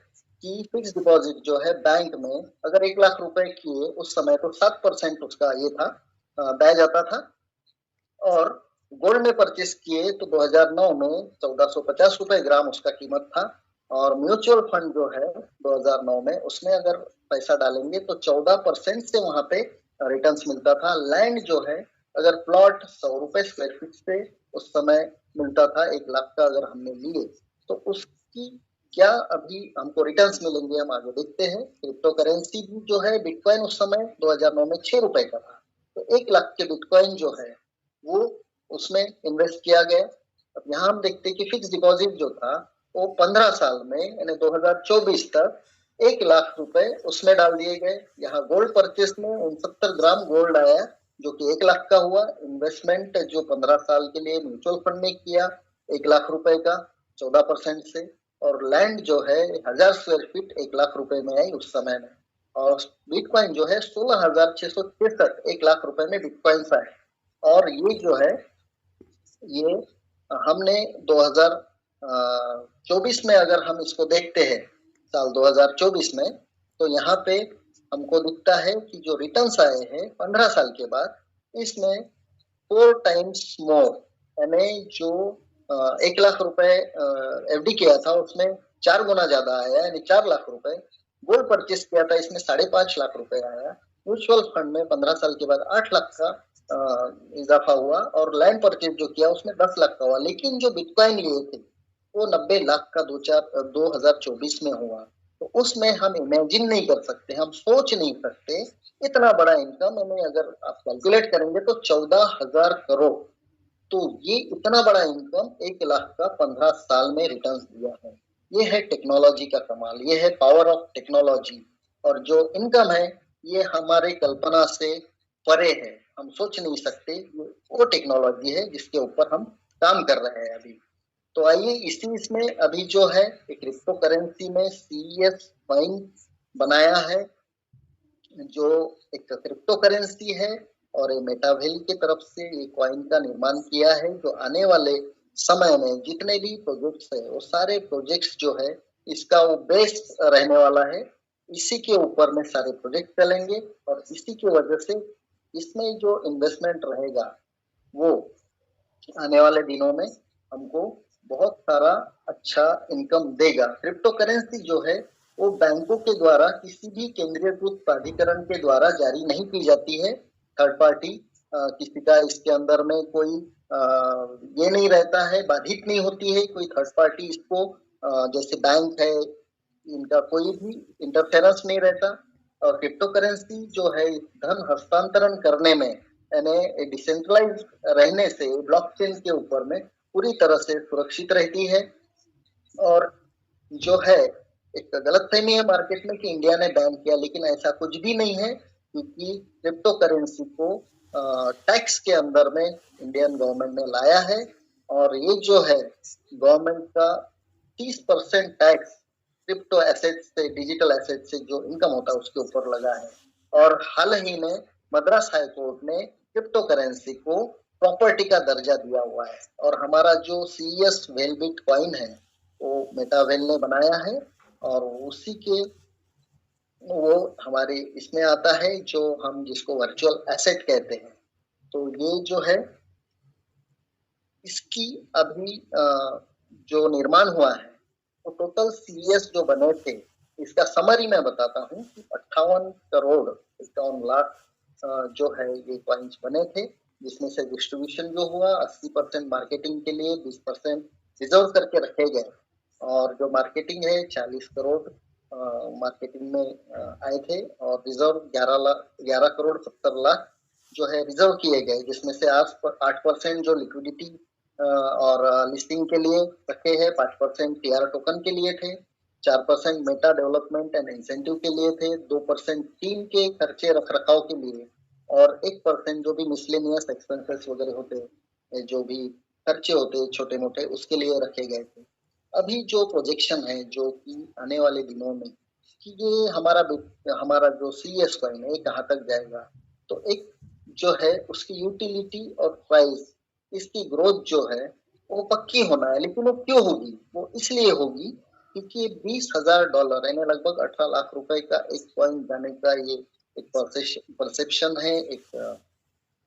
कि फिक्स डिपॉजिट जो है बैंक में अगर 1,00,000 रुपए किए उस समय तो 7% उसका ये था ब्याज आता था, और गोल्ड में परचेस किए तो 2009 में 1,450 रुपए ग्राम उसका कीमत था, और म्यूचुअल फंड जो है 2009 में उसमें अगर पैसा डालेंगे तो 14% से वहां पे रिटर्न्स मिलता था। लैंड जो है अगर प्लॉट 100 रुपए स्क्वायर फीट से उस समय मिलता था, 1,00,000 का अगर हमने लिए तो उसकी क्या अभी हमको रिटर्न्स मिलेंगे हम आगे देखते हैं। क्रिप्टो करेंसी भी जो है बिटकॉइन उस समय 2009 में 6 रुपए का था, तो 1,00,000 के बिटकॉइन जो है वो उसमें इन्वेस्ट किया गया। अब यहाँ हम देखते हैं कि फिक्स डिपॉजिट जो था वो 15 साल में यानी 2024 तक 1,00,000 रुपए उसमें डाल दिए गए। यहाँ गोल्ड परचेस में 69 ग्राम गोल्ड आया जो कि 1,00,000 का हुआ। इन्वेस्टमेंट जो 15 साल के लिए म्यूचुअल फंड ने किया 1,00,000 रुपए का 14% से, और लैंड जो है 1,000 स्क्वायर फीट 1,00,000 रुपए में आई उस समय में, और बिटकॉइन जो है 16,666 1,00,000 रुपए में बिटकॉइन आए। और ये जो है ये हमने 2024 में अगर हम इसको देखते हैं साल 2024 में तो यहाँ पे हमको दिखता है कि जो रिटर्न्स आए हैं 15 साल के बाद इसमें 4 टाइम्स मोर, यानी जो 1,00,000 रुपए एफडी किया था उसमें 4 गुना ज्यादा आया, यानी 4,00,000 रुपए। गोल्ड परचेस किया था इसमें 5.5 लाख रुपए आया। म्यूचुअल फंड में 15 साल के बाद 8,00,000 का इजाफा हुआ, और लैंड परचेज जो किया उसमें 10,00,000 का हुआ। लेकिन जो बिटकॉइन लिए थे वो 90,00,000 का 2024 में हुआ। तो उसमें हम इमेजिन नहीं कर सकते, हम सोच नहीं सकते इतना बड़ा इनकम। हमें अगर आप कैलकुलेट करेंगे तो 14,000 करोड़ तो ये इतना बड़ा इनकम 1 लाख का 15 साल में रिटर्न दिया है। ये है टेक्नोलॉजी का कमाल, ये है पावर ऑफ टेक्नोलॉजी। और जो इनकम है ये हमारे कल्पना से परे है, हम सोच नहीं सकते। वो टेक्नोलॉजी है जिसके ऊपर हम काम कर रहे हैं अभी। तो आइए इसी इसमें अभी जो है एक क्रिप्टो करेंसी में CES कॉइन बनाया है, जो एक क्रिप्टो करेंसी है। और ये मेटावेल की तरफ से ये कॉइन का निर्माण किया है, जो आने वाले समय में जितने भी प्रोजेक्ट्स है वो सारे प्रोजेक्ट्स जो है इसका वो बेस रहने वाला है। इसी के ऊपर में सारे प्रोजेक्ट चलेंगे और इसी की वजह से इसमें जो इन्वेस्टमेंट रहेगा वो आने वाले दिनों में हमको बहुत सारा अच्छा इनकम देगा। क्रिप्टो करेंसी जो है वो बैंकों के द्वारा किसी भी केंद्रीयकृत प्राधिकरण के द्वारा जारी नहीं की जाती है। थर्ड पार्टी किसी का इसके अंदर में कोई ये नहीं रहता है, बाधित नहीं होती है कोई थर्ड पार्टी इसको, जैसे बैंक है इनका कोई भी इंटरफेरेंस नहीं रहता। और क्रिप्टो करेंसी जो है धन हस्तांतरण करने में यानी डिसेंट्रलाइज रहने से ब्लॉकचेन के ऊपर में पूरी तरह से सुरक्षित रहती है। और जो है एक गलतफहमी है मार्केट में कि इंडिया ने बैन किया, लेकिन ऐसा कुछ भी नहीं है, क्योंकि क्रिप्टो करेंसी को टैक्स के अंदर में इंडियन गवर्नमेंट ने लाया है। और ये जो है गवर्नमेंट का 30% टैक्स क्रिप्टो एसेट से, डिजिटल एसेट से जो इनकम होता है उसके ऊपर लगा है। और हाल ही में मद्रास हाई कोर्ट ने क्रिप्टो करेंसी को प्रॉपर्टी का दर्जा दिया हुआ है। और हमारा जो CES वेलबिट कॉइन है वो मेटावेल ने बनाया है, और उसी के वो हमारे इसमें आता है जो हम जिसको वर्चुअल एसेट कहते हैं। तो ये जो है इसकी अभी जो निर्माण हुआ है तो टोटल CES जो बने थे, इसका समरी मैं बताता हूँ कि 58 करोड़ 51 लाख जो है ये कॉइन्स बने थे, जिसमें से डिस्ट्रीब्यूशन जो हुआ 80% मार्केटिंग के लिए, 20% रिजर्व करके रखे गए। और जो मार्केटिंग है 40 करोड़ मार्केटिंग में आए थे, और रिजर्व 11 करोड़ 70 लाख जो है रिजर्व किए गए, जिसमें से 8% जो लिक्विडिटी और लिस्टिंग के लिए रखे हैं, 5% TR टोकन के लिए थे, 4% मेटा डेवलपमेंट एंड इंसेंटिव के लिए थे, 2% टीम के खर्चे रख रखाव के लिए, और 1% जो भी मिसलेनियस एक्सपेंसेस वगैरह होते हैं, जो भी खर्चे होते हैं छोटे मोटे, उसके लिए रखे गए थे। अभी जो प्रोजेक्शन है जो कि आने वाले दिनों में कि ये हमारा जो CES कॉइन है कहाँ तक जाएगा, तो एक जो है उसकी यूटिलिटी और प्राइस, इसकी ग्रोथ जो है वो पक्की होना है। लेकिन वो क्यों होगी? वो इसलिए होगी क्योंकि $20,000 यानी लगभग 18 लाख रुपए का एक कॉइन जाने का ये एक परसेप्शन है, एक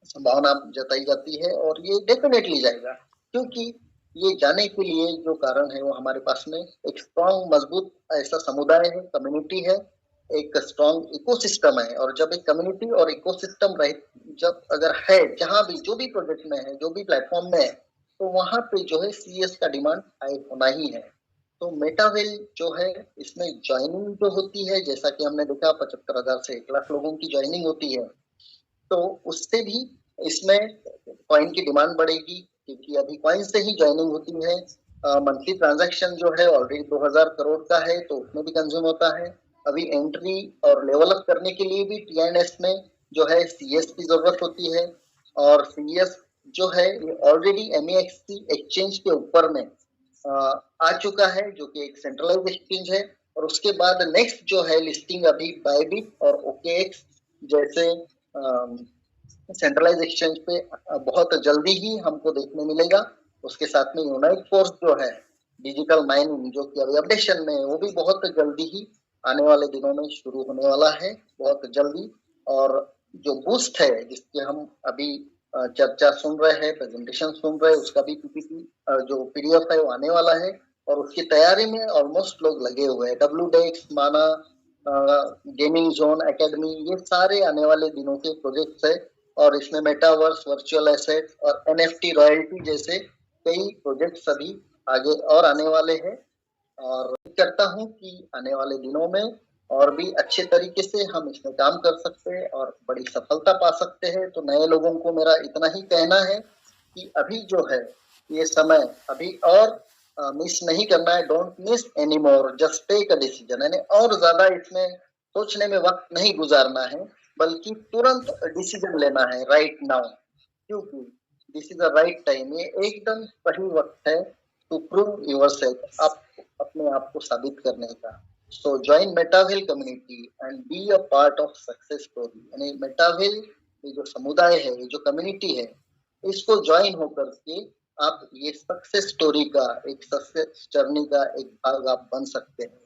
संभावना जताई जाती है, और ये डेफिनेटली जाएगा। क्योंकि ये जाने के लिए जो कारण है वो हमारे पास में एक स्ट्रॉन्ग मजबूत ऐसा समुदाय है, कम्युनिटी है, एक स्ट्रॉन्ग इकोसिस्टम है। और जब एक कम्युनिटी और इकोसिस्टम रहे, जब अगर है जहां भी जो भी प्रोजेक्ट में है, जो भी प्लेटफॉर्म में है, तो वहां पे जो है CES का डिमांड हाई होना ही है। तो मेटावेल जो है इसमें ज्वाइनिंग जो होती है, जैसा कि हमने देखा 75,000 से 1 लाख लोगों की ज्वाइनिंग होती है, तो उससे भी इसमें कॉइन की डिमांड बढ़ेगी, क्योंकि अभी कॉइन से ही ज्वाइनिंग होती है। मंथली ट्रांजैक्शन जो है ऑलरेडी 2000 करोड़ का है, तो उसमें भी कंज्यूम होता है। अभी एंट्री और लेवल अप करने के लिए भी TNS में जो है CES की जरूरत होती है। और CES जो है ये ऑलरेडी MEXC एक्सचेंज के ऊपर में आ चुका है, जो कि एक सेंट्रलाइज एक्सचेंज है। और उसके बाद नेक्स्ट जो है लिस्टिंग अभी बायबिट और OKX जैसे सेंट्रलाइज एक्सचेंज पे बहुत जल्दी ही हमको देखने मिलेगा। उसके साथ में यूनाइट फोर्स जो है डिजिटल माइनिंग, जो कि अभी अपडेशन में है, वो भी बहुत जल्दी ही आने वाले दिनों में शुरू होने वाला है, बहुत जल्दी। और जो बूस्ट है जिसकी हम अभी चर्चा सुन रहे हैं, प्रेजेंटेशन सुन रहे हैं, उसका भी PPT जो PDF है वो आने वाला है। और उसकी तैयारी में ऑलमोस्ट लोग लगे हुए हैं। WDEX, माना, गेमिंग जोन एकेडमी, ये सारे आने वाले दिनों के प्रोजेक्ट्स है। और इसमें मेटावर्स, वर्चुअल एसेट और NFT रॉयल्टी जैसे कई प्रोजेक्ट्स अभी आगे और आने वाले हैं। और करता हूँ कि आने वाले दिनों में और भी अच्छे तरीके से हम इसमें काम कर सकते हैं और बड़ी सफलता पा सकते हैं। तो नए लोगों को मेरा इतना ही कहना है कि अभी जो है ये समय अभी और मिस नहीं करना है, don't miss any more, just take a decision, यानी और ज्यादा इसमें सोचने में वक्त नहीं गुजारना है, बल्कि तुरंत डिसीजन लेना है राइट नाउ, क्योंकि this is the right time, ये एकदम सही वक्त है टू प्रूव योरसेल्फ, आप अपने आप को साबित करने का। So join Metawell community and be a part of success story, यानी मेटावेल ये जो समुदाय है, ये जो कम्युनिटी है, इसको ज्वाइन होकर के आप ये सक्सेस स्टोरी का, एक सक्सेस जर्नी का एक भाग आप बन सकते हैं।